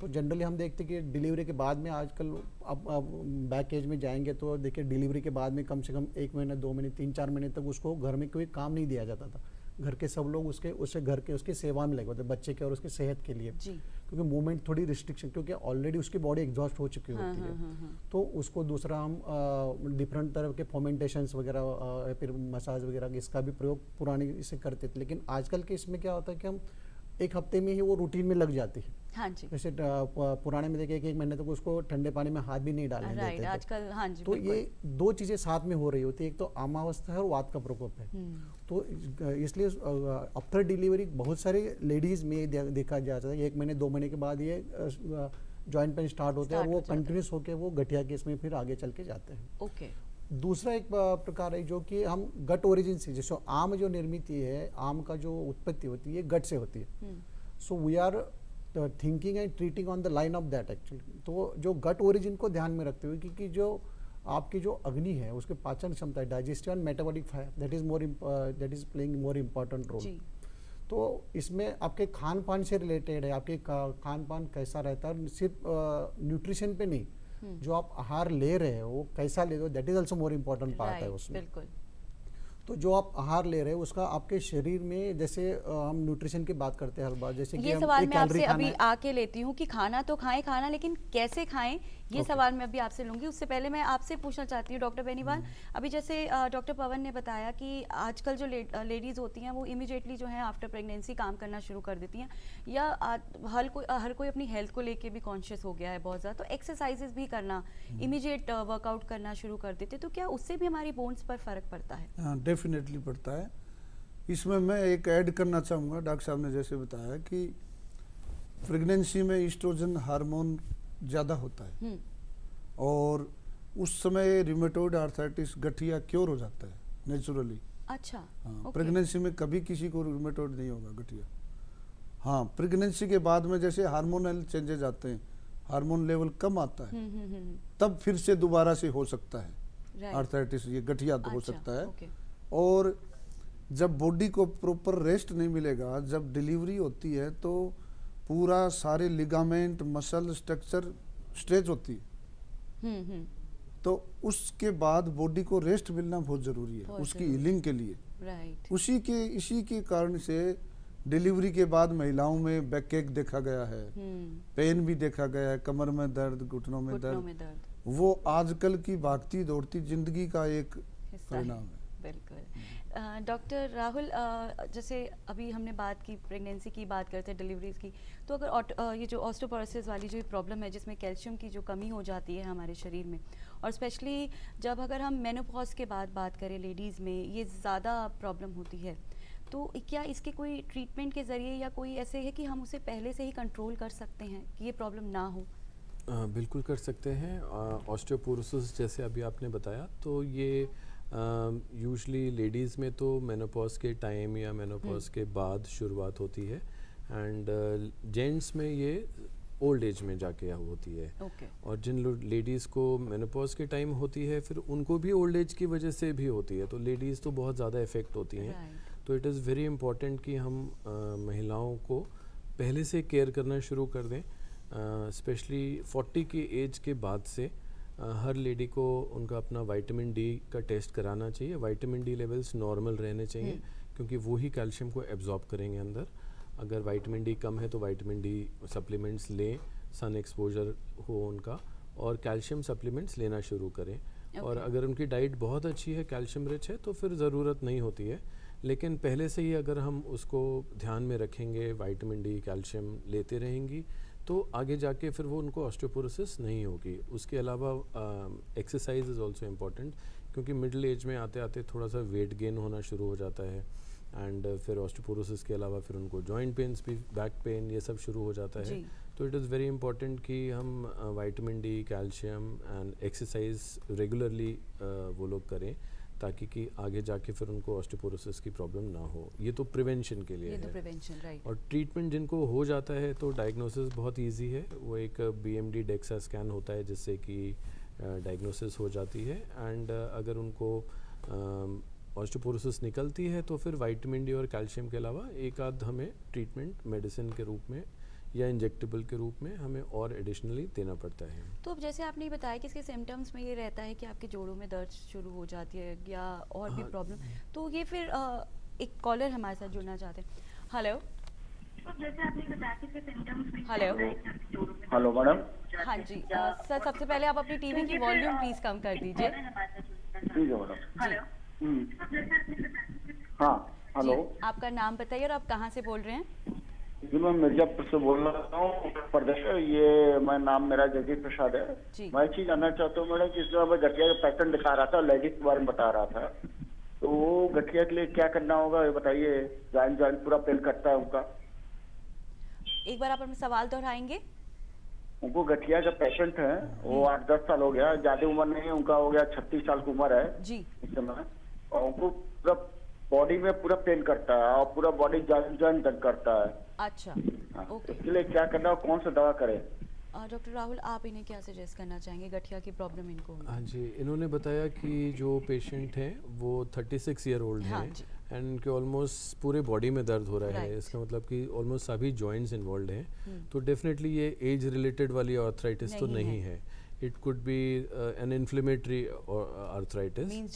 [SPEAKER 5] तो जनरली हम देखते हैं कि डिलीवरी के बाद में आजकल अब बैक एज में जाएंगे तो देखिए डिलीवरी के बाद में कम से कम 1 महीना, 2 महीने, 3-4 महीने तक उसको घर में कोई काम नहीं दिया जाता था। घर के सब लोग उसके घर के उसकी सेवा में लगे होते, बच्चे के और उसकी सेहत के लिए। क्योंकि मूवमेंट थोड़ी रिस्ट्रिक्शन, क्योंकि ऑलरेडी उसकी बॉडी एग्जॉस्ट हो चुकी होती है। तो उसको दूसरा हम डिफरेंट तरह के फॉर्मेंटेशंस वगैरह, फिर मसाज वगैरह, इसका भी प्रयोग पुराने इसे करते थे। लेकिन आजकल के इसमें क्या होता है कि हम 1 हफ्ते में ही वो रूटीन में लग जाती है।
[SPEAKER 1] हाँ जी।
[SPEAKER 5] जैसे पुराने में देखिए कि 1 महीने तक उसको ठंडे पानी में हाथ भी नहीं डालने देते थे।
[SPEAKER 1] आजकल हाँ जी।
[SPEAKER 5] तो ये 2 चीज़ें साथ में हो रही होती है, एक तो आमावस्था है और वात का प्रकोप है। तो इसलिए आफ्टर डिलीवरी बहुत सारे लेडीज़ में देखा जाता है 1 महीने 2 महीने के बाद ये जॉइंट पेन स्टार्ट होते हैं, वो कंटिन्यूस होकर वो गठिया केस में फिर आगे चल के जाते हैं।
[SPEAKER 1] ओके।
[SPEAKER 5] दूसरा एक प्रकार है जो कि हम गट ओरिजिन से, जैसे आम जो निर्मित है, आम का जो उत्पत्ति होती है गट से होती है। So we are thinking and treating on the line of that actually. तो जो गट ओरिजिन को ध्यान में रखते हुए, क्योंकि जो आपकी जो अग्नि है उसके पाचन क्षमता है, digestive and metabolic fire, that is playing more important role. तो इसमें आपके खान पान से रिलेटेड है, आपके खान पान कैसा रहता है, सिर्फ न्यूट्रिशन पे नहीं, जो आप आहार ले रहे हो वो कैसा ले रहे हो, that is also more important part है उसमें।
[SPEAKER 1] बिल्कुल।
[SPEAKER 5] तो जो आप आहार ले रहे हो उसका आपके शरीर में, जैसे हम न्यूट्रिशन की बात करते हैं हर बार, जैसे कि
[SPEAKER 1] ये सवाल मैं आपसे अभी आके लेती हूँ कि खाना तो खाएं खाना, लेकिन कैसे खाएं, ये सवाल मैं अभी आपसे लूंगी। उससे पहले मैं आपसे पूछना चाहती हूँ डॉक्टर बेनीवाल, अभी जैसे डॉक्टर पवन ने बताया कि आजकल जो लेडीज़ होती हैं वो इमीडिएटली जो है आफ्टर प्रेगनेंसी काम करना शुरू कर देती हैं, या हर कोई अपनी हेल्थ को लेके भी कॉन्शियस हो गया है बहुत ज़्यादा, तो एक्सरसाइजेज भी करना, इमीडिएट वर्कआउट करना शुरू कर देते, तो क्या उससे भी हमारी बोन्स पर फर्क पड़ता है?
[SPEAKER 4] हाँ, डेफिनेटली पड़ता है। इसमें मैं एक ऐड करना चाहूँगा, डॉक्टर साहब ने जैसे बताया कि प्रेगनेंसी में ईस्ट्रोजन हार्मोन ज़्यादा होता है और उस समय रिमेटोइड आर्थराइटिस गठिया क्योर हो जाता है नेचुरली।
[SPEAKER 1] अच्छा।
[SPEAKER 4] हाँ, प्रेगनेंसी में कभी किसी को रिमेटोइड नहीं होगा गठिया। हाँ, प्रेगनेंसी के बाद में जैसे हार्मोनल चेंजेस आते हैं, हार्मोन लेवल कम आता है, तब फिर से दोबारा से हो सकता है आर्थराइटिस, ये गठिया तो हो सकता है। और जब बॉडी को प्रॉपर रेस्ट नहीं मिलेगा, जब डिलीवरी होती है तो पूरा सारे लिगामेंट, मसल स्ट्रक्चर स्ट्रेच होती है, तो उसके बाद बॉडी को रेस्ट मिलना बहुत जरूरी है उसकी हीलिंग के लिए। इसी के कारण से डिलीवरी के बाद महिलाओं में बैक एक देखा गया है, पेन भी देखा गया है, कमर में दर्द, घुटनों में दर्द। वो आजकल की भागती दौड़ती जिंदगी का एक परिणाम है।
[SPEAKER 1] बिल्कुल। डॉक्टर राहुल, जैसे अभी हमने बात की प्रेगनेंसी की, बात करते हैं डिलीवरीज की, तो अगर ये जो ऑस्टियोपोरोसिस वाली जो प्रॉब्लम है जिसमें कैल्शियम की जो कमी हो जाती है हमारे शरीर में, और स्पेशली जब अगर हम मेनोपॉज के बाद बात करें लेडीज़ में ये ज़्यादा प्रॉब्लम होती है, तो क्या इसके कोई ट्रीटमेंट के ज़रिए या कोई ऐसे है कि हम उसे पहले से ही कंट्रोल कर सकते हैं कि ये प्रॉब्लम ना हो?
[SPEAKER 3] बिल्कुल कर सकते हैं। ऑस्टियोपोरोसिस जैसे अभी आपने बताया, तो ये यूजुअली लेडीज़ में तो मेनोपॉज के टाइम या मेनोपॉज के बाद शुरुआत होती है, एंड जेंट्स में ये ओल्ड एज में जाके होती है।
[SPEAKER 1] ओके।
[SPEAKER 3] और जिन लेडीज़ को मेनोपॉज के टाइम होती है फिर उनको भी ओल्ड एज की वजह से भी होती है, तो लेडीज़ तो बहुत ज़्यादा इफ़ेक्ट होती हैं। तो इट इज़ वेरी इम्पॉर्टेंट कि हम महिलाओं को पहले से केयर करना शुरू कर दें, स्पेशली 40 की एज के बाद से हर लेडी को उनका अपना विटामिन डी का टेस्ट कराना चाहिए। विटामिन डी लेवल्स नॉर्मल रहने चाहिए क्योंकि वो ही कैल्शियम को एब्जॉर्ब करेंगे अंदर। अगर विटामिन डी कम है तो विटामिन डी सप्लीमेंट्स लें, सन एक्सपोजर हो उनका, और कैल्शियम सप्लीमेंट्स लेना शुरू करें। और अगर उनकी डाइट बहुत अच्छी है, कैल्शियम रिच है, तो फिर ज़रूरत नहीं होती है। लेकिन पहले से ही अगर हम उसको ध्यान में रखेंगे, विटामिन डी कैल्शियम लेते रहेंगी, तो आगे जाके फिर वो उनको ऑस्टियोपोरोसिस नहीं होगी। उसके अलावा एक्सरसाइज इज़ ऑल्सो इम्पॉर्टेंट, क्योंकि मिडिल एज में आते आते थोड़ा सा वेट गेन होना शुरू हो जाता है, एंड फिर ऑस्टियोपोरोसिस के अलावा फिर उनको जॉइंट पेन्स भी, बैक पेन, ये सब शुरू हो जाता है। तो इट इज़ वेरी इंपॉर्टेंट कि हम vitamin D, calcium and exercise regularly वो लोग करें, ताकि कि आगे जाके फिर उनको ऑस्टियोपोरोसिस की प्रॉब्लम ना हो। ये तो प्रिवेंशन के लिए है।
[SPEAKER 1] Prevention, right.
[SPEAKER 3] और ट्रीटमेंट जिनको हो जाता है तो डायग्नोसिस बहुत इजी है। वो एक BMD डेक्सा स्कैन होता है जिससे कि डायग्नोसिस हो जाती है, एंड अगर उनको ऑस्टियोपोरोसिस निकलती है तो फिर विटामिन डी और कैल्शियम के अलावा एक आध हमें ट्रीटमेंट मेडिसिन के रूप में या इंजेक्टेबल के रूप में हमें और एडिशनली देना पड़ता है।
[SPEAKER 1] तो अब जैसे आपने बताया कि इसके सिम्टम्स में ये रहता है कि आपके जोड़ों में दर्द शुरू हो जाती है या और भी प्रॉब्लम, तो ये फिर एक कॉलर हमारे साथ जुड़ना चाहते हैं। हेलो।
[SPEAKER 6] जैसे आपने बताया कि सिम्टम्स में
[SPEAKER 1] हेलो।
[SPEAKER 9] Hello madam.
[SPEAKER 1] हाँ जी सर, सबसे पहले आप अपनी टीवी की वॉल्यूम प्लीज कम कर दीजिए।
[SPEAKER 9] ठीक है मैडम।
[SPEAKER 1] जी
[SPEAKER 9] हाँ हेलो।
[SPEAKER 1] आपका नाम बताइए और आप कहाँ से बोल रहे हैं?
[SPEAKER 9] जी मैं मिर्जापुर से बोल रहा हूँ, उत्तर प्रदेश। ये नाम मेरा जगदीश प्रसाद है। मैं चीज जानना चाहता हूँ मैडम, जिस मैं गठिया का पैटर्न दिखा रहा था, लेडीज के बारे में बता रहा था, तो वो गठिया के लिए क्या करना होगा ये बताइए। जॉइंट पूरा पेन करता है उनका।
[SPEAKER 1] एक बार आप अपना सवाल दोहराएंगे?
[SPEAKER 9] उनको गठिया का पेशेंट है, वो 8-10 साल हो गया, ज्यादा उम्र नहीं है, उनका हो गया 36 साल की उम्र है
[SPEAKER 1] जी
[SPEAKER 9] इस समय, और उनको पूरा बॉडी में पूरा पेन करता है और पूरा बॉडी जॉइंट दर्द करता है।
[SPEAKER 1] अच्छा, ओके।
[SPEAKER 9] इसके लिए क्या करना है, कौन सा दवा करें?
[SPEAKER 1] डॉक्टर राहुल, आप इन्हें क्या सजेस्ट करना चाहेंगे? गठिया की प्रॉब्लम इनको हुई।
[SPEAKER 3] हाँ जी, इन्होंने बताया कि जो पेशेंट हैं वो 36 ईयर ओल्ड हैं, एंड उनके ऑलमोस्ट पूरे बॉडी में दर्द हो रहा है। इसका मतलब कि ऑलमोस्ट सभी जॉइंट्स इन्वॉल्व हैं। तो डेफिनेटली ये एज रिलेटेड वाली आर्थराइटिस तो नहीं है। It could be an inflammatory arthritis,
[SPEAKER 1] means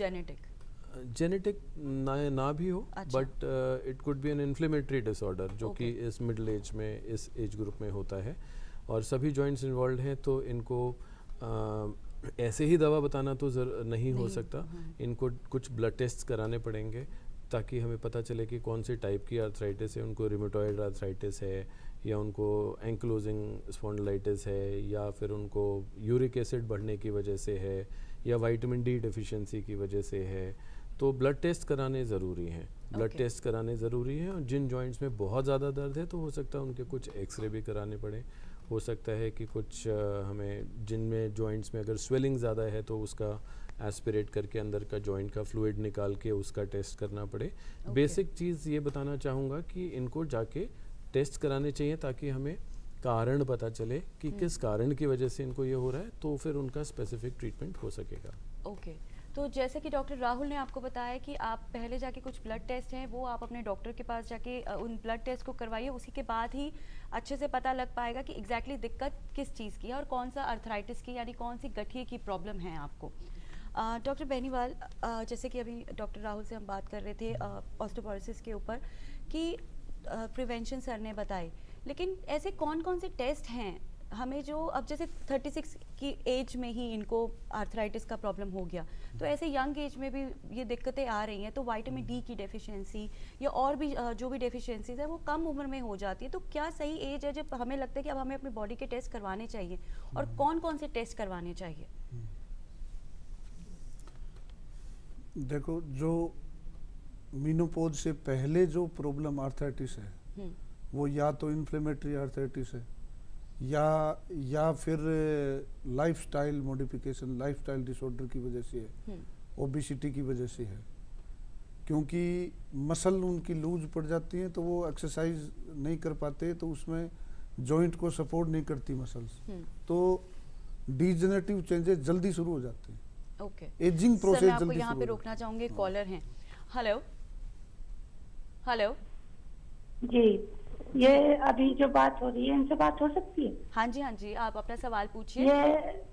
[SPEAKER 3] genetic ना भी हो, but it could be an inflammatory disorder जो कि इस मिडिल एज में, इस एज ग्रुप में होता है, और सभी जॉइंट्स इन्वॉल्व हैं। तो इनको ऐसे ही दवा बताना तो नहीं हो सकता। इनको कुछ ब्लड टेस्ट कराने पड़ेंगे ताकि हमें पता चले कि कौन से टाइप की आर्थराइटिस है। उनको रिमेटॉइड आर्थराइटिस है, या उनको एंक्लोजिंग स्पॉन्डिलाइटिस है, या फिर उनको यूरिक एसिड बढ़ने की वजह से है, या विटामिन डी डेफिशिएंसी की वजह से है। तो ब्लड टेस्ट कराने ज़रूरी हैं। ब्लड टेस्ट कराने ज़रूरी हैं। और जिन जॉइंट्स में बहुत ज़्यादा दर्द है तो हो सकता है उनके कुछ एक्सरे भी कराने पड़े। हो सकता है कि कुछ हमें जिनमें जॉइंट्स में अगर स्वेलिंग ज़्यादा है तो उसका एस्पिरेट करके अंदर का जॉइंट का फ्लूइड निकाल के उसका टेस्ट करना पड़े। बेसिक चीज़ ये बताना चाहूँगा कि इनको जाके टेस्ट कराने चाहिए ताकि हमें कारण पता चले कि किस कारण की वजह से इनको ये हो रहा है, तो फिर उनका स्पेसिफिक ट्रीटमेंट हो सकेगा।
[SPEAKER 1] ओके। तो जैसे कि डॉक्टर राहुल ने आपको बताया कि आप पहले जाके कुछ ब्लड टेस्ट हैं वो आप अपने डॉक्टर के पास जाके उन ब्लड टेस्ट को करवाइए, उसी के बाद ही अच्छे से पता लग पाएगा कि एग्जैक्टली दिक्कत किस चीज़ की है और कौन सा अर्थराइटिस की यानी कौन सी गठिए की प्रॉब्लम है आपको। डॉक्टर बेनीवाल, जैसे कि अभी डॉक्टर राहुल से हम बात कर रहे थे ऑस्टियोपोरोसिस के ऊपर कि प्रिवेंशन सर ने बताए, लेकिन ऐसे कौन कौन से टेस्ट हैं हमें जो अब जैसे 36 की एज में ही इनको आर्थराइटिस का प्रॉब्लम हो गया, तो ऐसे यंग एज में भी ये दिक्कतें आ रही हैं, तो विटामिन डी की डेफिशिएंसी या और भी जो भी डेफिशिएंसीज है वो कम उम्र में हो जाती है, तो क्या सही एज है जब हमें लगता है कि अब हमें अपनी बॉडी के टेस्ट करवाने चाहिए और कौन कौन से टेस्ट करवाने चाहिए?
[SPEAKER 4] देखो, जो मीनोपॉज से पहले जो प्रॉब्लम आर्थराइटिस है वो या तो इन्फ्लेमेटरी आर्थराइटिस है या फिर लाइफस्टाइल मॉडिफिकेशन, लाइफस्टाइल डिसऑर्डर की वजह से है। ओबेसिटी की वजह से है, क्योंकि मसल उनकी लूज पड़ जाती हैं तो वो एक्सरसाइज नहीं कर पाते, तो उसमें जॉइंट को सपोर्ट नहीं करती मसल्स, तो डिजेनरेटिव चेंजेस जल्दी शुरू हो जाते हैं।
[SPEAKER 1] ओके,
[SPEAKER 4] एजिंग प्रोसेस
[SPEAKER 1] मैं आपको
[SPEAKER 4] जल्दी
[SPEAKER 1] यहाँ
[SPEAKER 4] शुरू
[SPEAKER 1] पे
[SPEAKER 4] हो
[SPEAKER 1] रोकना चाहूंगी, कॉलर हैं। हेलो हेलो,
[SPEAKER 6] जी, ये अभी जो बात हो रही है इनसे बात हो सकती है?
[SPEAKER 1] हाँ जी हाँ जी, आप अपना सवाल पूछिए।
[SPEAKER 6] ये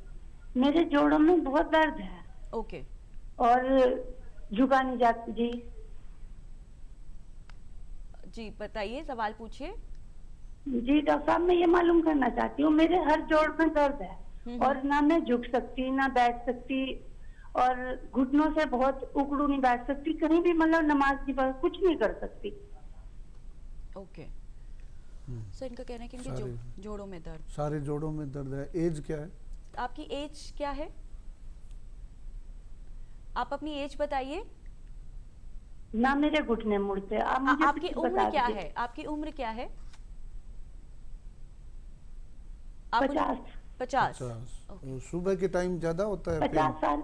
[SPEAKER 6] मेरे जोड़ों में बहुत दर्द है।
[SPEAKER 1] ओके,
[SPEAKER 6] और झुका नहीं जाती। जी
[SPEAKER 1] जी बताइए, सवाल पूछिए।
[SPEAKER 6] जी डॉक्टर साहब, मैं ये मालूम करना चाहती हूँ, मेरे हर जोड़ में दर्द है और ना मैं झुक सकती ना बैठ सकती, और घुटनों से बहुत उकड़ू नहीं बैठ सकती, कहीं भी मतलब नमाज की बात कुछ नहीं कर सकती।
[SPEAKER 1] ओके, सर इनका कहना है कि इनके जोड़ों में दर्द,
[SPEAKER 4] सारे जोड़ों में दर्द है। एज क्या है?
[SPEAKER 1] आपकी एज क्या है? आप अपनी एज बताइए।
[SPEAKER 6] ना मेरे घुटने मुड़ते। आप मुझे
[SPEAKER 1] आपकी
[SPEAKER 6] कुछ
[SPEAKER 1] उम्र
[SPEAKER 6] बता
[SPEAKER 1] क्या
[SPEAKER 6] दीजिए।
[SPEAKER 1] है? आपकी उम्र क्या है?
[SPEAKER 6] 50।
[SPEAKER 1] 50।
[SPEAKER 4] सुबह के टाइम ज्यादा होता है
[SPEAKER 6] 50 साल।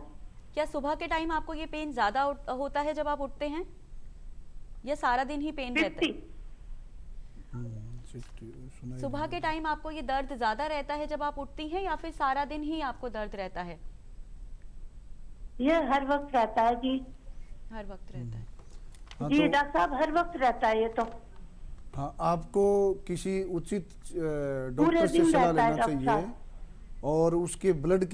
[SPEAKER 1] क्या सुबह के टाइम आपको ये पेन ज्यादा होता है जब आप उठते हैं, या सारा दिन ही पेन रहता है? सुबह के टाइम आपको ये दर्द ज्यादा रहता है जब आप उठती हैं, या फिर सारा दिन ही आपको दर्द रहता है?
[SPEAKER 6] ये हर वक्त रहता है जी।
[SPEAKER 1] हर वक्त रहता है?
[SPEAKER 6] जी डॉक्टर साहब, हर वक्त रहता है ये तो।
[SPEAKER 4] हाँ, आपको किसी उचित डॉक्टर से सलाह लेना चाहिए और उसके ब्लड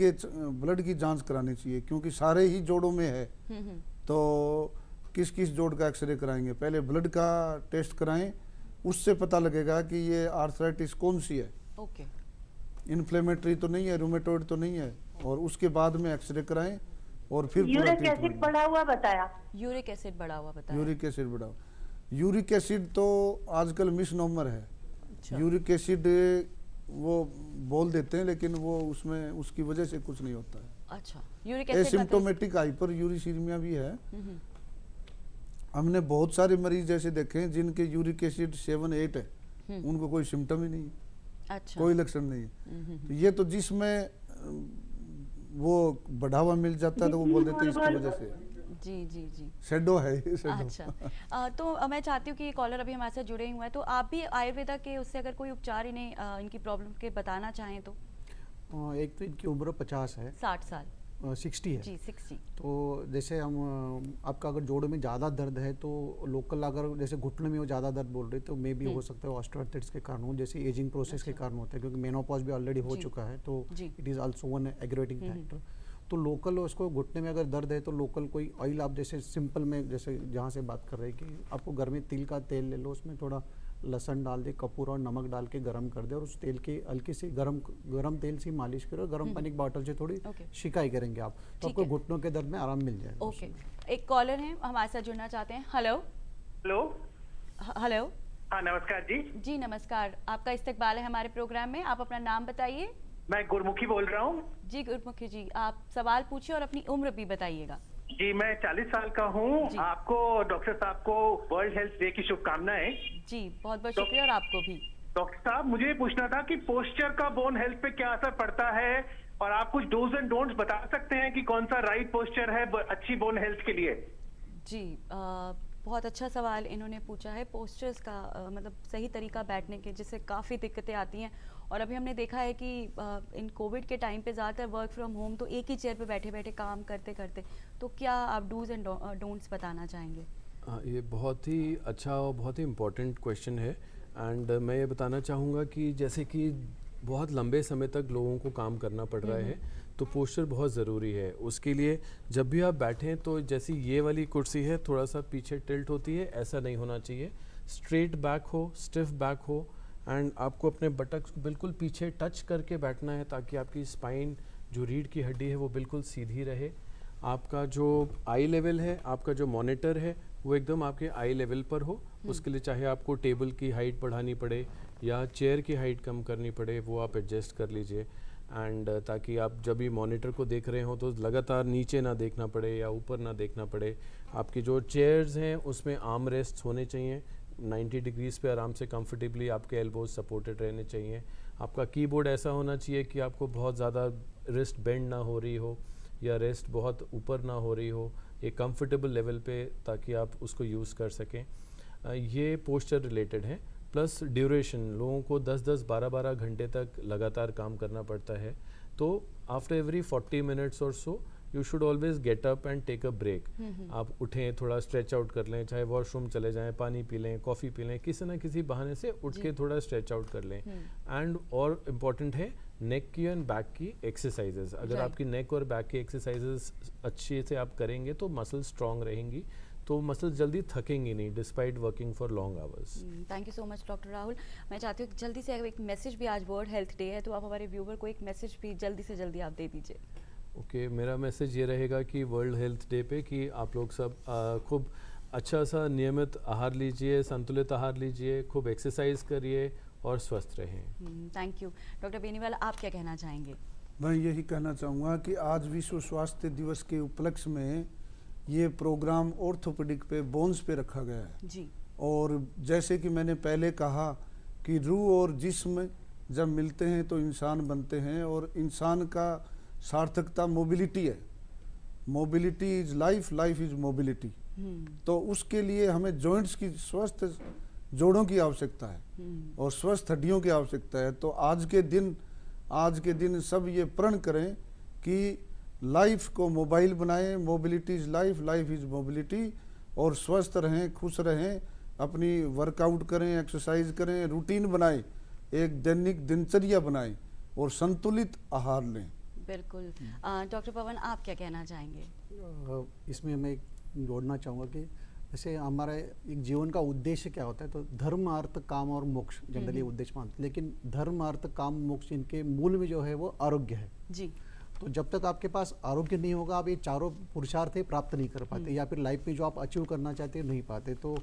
[SPEAKER 4] की जांच करानी चाहिए, क्योंकि सारे ही जोड़ों में है। तो किस किस जोड़ का एक्सरे कराएंगे? पहले ब्लड का टेस्ट कराएं, उससे पता लगेगा कि ये आर्थराइटिस कौन सी है।
[SPEAKER 1] ओके,
[SPEAKER 4] इन्फ्लेमेटरी तो नहीं है, रूमेटॉइड तो नहीं है, और उसके बाद में एक्सरे कराएं और फिर
[SPEAKER 6] यूरिक एसिड बढ़ा हुआ बताया।
[SPEAKER 1] यूरिक एसिड बढ़ा हुआ बताया।
[SPEAKER 4] यूरिक एसिड बढ़ा। यूरिक एसिड तो आजकल मिसनोमर है।
[SPEAKER 1] अच्छा।
[SPEAKER 4] यूरिक एसिड वो बोल देते हैं, लेकिन वो उसमें उसकी वजह से कुछ नहीं होता है।
[SPEAKER 1] अच्छा, uric acid
[SPEAKER 4] asymptomatic hyper uricaemia भी है। हमने बहुत सारे मरीज ऐसे देखे हैं जिनके यूरिक एसिड 7-8 है, उनको कोई सिम्टम ही नहीं है।
[SPEAKER 1] अच्छा,
[SPEAKER 4] कोई लक्षण नहीं है। तो ये तो जिसमें वो बढ़ावा मिल जाता है तो वो बोल देते हैं इसकी वजह से।
[SPEAKER 1] जी जी जी,
[SPEAKER 4] शेडो है ये, शेडो।
[SPEAKER 1] अच्छा, तो मैं चाहती हूँ कि कॉलर अभी हमारे साथ जुड़े हुए हैं, तो आप भी आयुर्वेदा के उससे अगर कोई उपचार इन्हें इनकी प्रॉब्लम के बताना चाहें तो।
[SPEAKER 5] एक तो इनकी उम्र 50 है,
[SPEAKER 1] 60 साल
[SPEAKER 5] 60 है
[SPEAKER 1] जी, 60।
[SPEAKER 5] तो जैसे हम आपका अगर जोड़ों में ज़्यादा दर्द है तो लोकल, अगर जैसे घुटने में वो ज़्यादा दर्द बोल रहे तो मे भी हो सकता है ऑस्टियोआर्थराइटिस के कारण हो, जैसे एजिंग प्रोसेस के कारण होता है, क्योंकि मेनोपॉज भी ऑलरेडी हो चुका है, तो it is also one aggravating factor. तो लोकल उसको घुटने में अगर दर्द है तो लोकल कोई ऑयल आप जैसे सिंपल में, जैसे जहाँ से बात कर रहे हैं कि आपको घर में तिल का तेल ले लो, उसमें थोड़ा लहसुन डाल दे, कपूर और नमक डाल के गरम कर दे, और उस तेल की हल्की सी गरम तेल से मालिश करो, गरम पानी की बॉटल से थोड़ी शिकाई करेंगे आप, तो आपको घुटनों के दर्द में आराम मिल जाएगा।
[SPEAKER 1] ओके, एक कॉलर है हमारे साथ जुड़ना चाहते हैं। हेलो
[SPEAKER 10] हेलो
[SPEAKER 1] हेलो,
[SPEAKER 10] हाँ नमस्कार जी।
[SPEAKER 1] जी नमस्कार, आपका इस्तकबाल है हमारे प्रोग्राम में। आप अपना नाम बताइए।
[SPEAKER 10] मैं गुरमुखी बोल रहा हूँ।
[SPEAKER 1] जी गुरमुखी जी, आप सवाल पूछिए और अपनी उम्र भी बताइएगा।
[SPEAKER 10] जी मैं 40 साल का हूँ। आपको डॉक्टर साहब को वर्ल्ड हेल्थ डे की शुभकामनाएं।
[SPEAKER 1] जी बहुत बहुत शुक्रिया, और आपको भी।
[SPEAKER 10] डॉक्टर साहब, मुझे पूछना था कि पोस्चर का बोन हेल्थ पे क्या असर पड़ता है, और आप कुछ डूज एंड डोंट्स बता सकते हैं कि कौन सा राइट पोस्चर है अच्छी बोन हेल्थ के लिए? जी
[SPEAKER 1] बहुत अच्छा सवाल इन्होंने पूछा है। पोस्चर्स का मतलब सही तरीका बैठने के, जिससे काफ़ी दिक्कतें आती हैं, और अभी हमने देखा है कि इन कोविड के टाइम पे ज़्यादातर वर्क फ्रॉम होम, तो एक ही चेयर पे बैठे बैठे काम करते करते, तो क्या आप डूज एंड डोंट्स बताना चाहेंगे?
[SPEAKER 3] ये बहुत ही अच्छा और बहुत ही इम्पोर्टेंट क्वेश्चन है। एंड मैं ये बताना चाहूँगा कि जैसे कि बहुत लंबे समय तक लोगों को काम करना पड़ रहा है, तो पोस्चर बहुत ज़रूरी है। उसके लिए जब भी आप बैठें तो जैसी ये वाली कुर्सी है थोड़ा सा पीछे टिल्ट होती है, ऐसा नहीं होना चाहिए। स्ट्रेट बैक हो, स्टिफ बैक हो, एंड आपको अपने बटक्स बिल्कुल पीछे टच करके बैठना है, ताकि आपकी स्पाइन जो रीढ़ की हड्डी है वो बिल्कुल सीधी रहे। आपका जो आई लेवल है, आपका जो मॉनिटर है वो एकदम आपके आई लेवल पर हो। उसके लिए चाहे आपको टेबल की हाइट बढ़ानी पड़े या चेयर की हाइट कम करनी पड़े, वो आप एडजस्ट कर लीजिए। एंड ताकि आप जब भी मॉनिटर को देख रहे हो तो लगातार नीचे ना देखना पड़े या ऊपर ना देखना पड़े। आपकी जो चेयर्स हैं उसमें आर्म रेस्ट होने चाहिए, 90 डिग्रीज़ पे आराम से कंफर्टेबली आपके एल्बोज सपोर्टेड रहने चाहिए। आपका कीबोर्ड ऐसा होना चाहिए कि आपको बहुत ज़्यादा रिस्ट बेंड ना हो रही हो, या रेस्ट बहुत ऊपर ना हो रही हो, एक कंफर्टेबल लेवल पे, ताकि आप उसको यूज़ कर सकें। ये पोस्चर रिलेटेड है। प्लस ड्यूरेशन, लोगों को 10-10, 12-12 घंटे तक लगातार काम करना पड़ता है, तो आफ्टर एवरी 40 मिनट्स और so you should always get up and take a break. आप उठें, थोड़ा स्ट्रेच आउट कर लें, चाहे वॉशरूम चले जाएं, पानी पी लें, कॉफ़ी पी लें, किसी ना किसी बहाने से उठ के थोड़ा स्ट्रेच आउट कर लें। एंड और इम्पॉर्टेंट है नेक की एंड बैक की एक्सरसाइजेज। अगर आपकी नेक और बैक की एक्सरसाइजेज अच्छे से आप करेंगे तो मसल स्ट्रांग रहेंगी, तो मसल जल्दी थकेंगी नहीं despite working for long hours.
[SPEAKER 1] Thank you so much doctor Rahul. मैं चाहती हूँ जल्दी से एक मैसेज भी, आज वर्ल्ड हेल्थ डे है, तो आप हमारे व्यूवर को एक मैसेज भी जल्दी से जल्दी आप दे दीजिए।
[SPEAKER 3] ओके, मेरा मैसेज ये रहेगा कि वर्ल्ड हेल्थ डे पे कि आप लोग सब खूब अच्छा सा नियमित आहार लीजिए, संतुलित आहार लीजिए, खूब एक्सरसाइज करिए और स्वस्थ रहें।
[SPEAKER 1] Thank you. डॉक्टर बेनीवाला, आप क्या कहना चाहेंगे?
[SPEAKER 4] मैं यही कहना चाहूँगा कि आज विश्व स्वास्थ्य दिवस के उपलक्ष्य में ये प्रोग्राम ऑर्थोपेडिक पे, बोन्स पे रखा गया है
[SPEAKER 1] जी।
[SPEAKER 4] और जैसे कि मैंने पहले कहा कि रूह और जिस्म जब मिलते हैं तो इंसान बनते हैं, और इंसान का सार्थकता मोबिलिटी है। Mobility is life, life is mobility. तो उसके लिए हमें जॉइंट्स की, स्वस्थ जोड़ों की आवश्यकता है और स्वस्थ हड्डियों की आवश्यकता है। तो आज के दिन सब ये प्रण करें कि लाइफ को मोबाइल बनाएं, mobility is life, life is mobility, और स्वस्थ रहें, खुश रहें, अपनी वर्कआउट करें, एक्सरसाइज करें, रूटीन बनाएं, एक दैनिक दिनचर्या बनाएं और संतुलित आहार लें।
[SPEAKER 1] बिल्कुल। डॉक्टर पवन, आप क्या कहना चाहेंगे?
[SPEAKER 5] इसमें मैं जोड़ना चाहूँगा कि जैसे हमारा एक जीवन का उद्देश्य क्या होता है, तो धर्म, अर्थ, काम और मोक्ष जनरली उद्देश्य मानते हैं, लेकिन धर्म, अर्थ, काम, मोक्ष, इनके मूल में जो है वो आरोग्य है
[SPEAKER 1] जी।
[SPEAKER 5] तो जब तक आपके पास आरोग्य नहीं होगा, आप ये चारों पुरुषार्थ प्राप्त नहीं कर पाते, या फिर लाइफ में जो आप अचीव करना चाहते हैं नहीं पाते। तो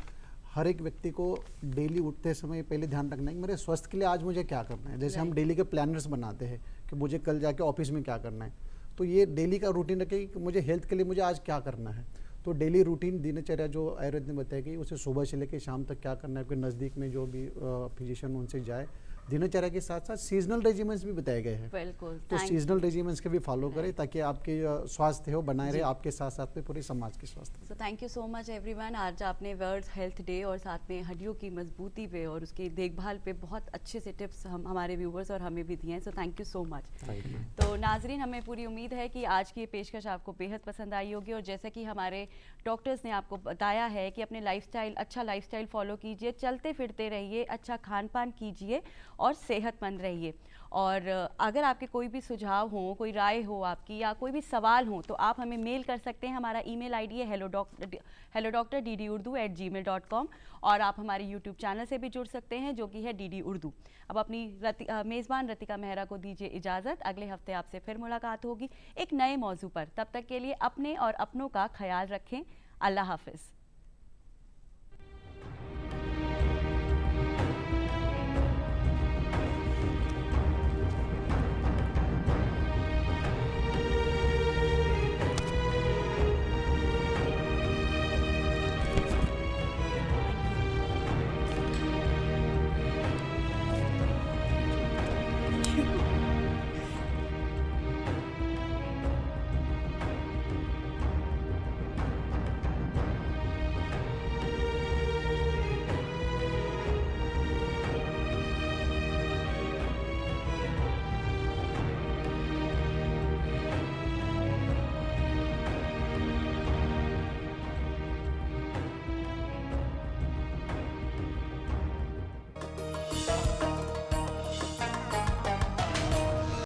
[SPEAKER 5] हर एक व्यक्ति को डेली उठते समय पहले ध्यान रखना है कि मेरे स्वास्थ्य के लिए आज मुझे क्या करना है। जैसे हम डेली के प्लानर्स बनाते हैं कि मुझे कल जाके ऑफिस में क्या करना है, तो ये डेली का रूटीन रखें कि मुझे हेल्थ के लिए मुझे आज क्या करना है। तो डेली रूटीन दिनचर्या जो आयुर्वेद ने बताया कि उसे सुबह से लेकर शाम तक क्या करना है, आपके नज़दीक में जो भी फिजिशियन उनसे जाए। दिनचर्या के साथ साथ सीजनल रेजिमेंट्स भी बताए गए हैं,
[SPEAKER 1] बिल्कुल।
[SPEAKER 5] तो सीजनल रेजिमेंट्स के भी फॉलो करें ताकि आपके स्वास्थ्य हो बनाए रहे, आपके साथ साथ में पूरे समाज के स्वास्थ्य।
[SPEAKER 1] So thank you so much everyone. आज आपने वर्ल्ड हेल्थ डे और साथ में हड्डियों की मजबूती पे और उसकी देखभाल पे बहुत अच्छे से टिप्स हमारे व्यूवर्स और हमें भी दिए हैं। So thank you so much. तो नाजरीन, हमें पूरी उम्मीद है कि आज की ये पेशकश आपको बेहद पसंद आई होगी, और जैसे कि हमारे डॉक्टर्स ने आपको बताया है कि अपने अच्छा लाइफस्टाइल फॉलो कीजिए, चलते फिरते रहिए, अच्छा खान पान कीजिए और सेहतमंद रहिए। और अगर आपके कोई भी सुझाव हो, कोई राय हो आपकी, या कोई भी सवाल हो, तो आप हमें मेल कर सकते हैं। हमारा ईमेल आईडी है hello.drurdu@gmail.com, और आप हमारे यूट्यूब चैनल से भी जुड़ सकते हैं जो कि है DD उर्दू। अब अपनी मेज़बान रतिका मेहरा को दीजिए इजाज़त। अगले हफ्ते आपसे फिर मुलाकात होगी एक नए मौजू पर। तब तक के लिए अपने और अपनों का ख्याल रखें। अल्लाह हाफिज़।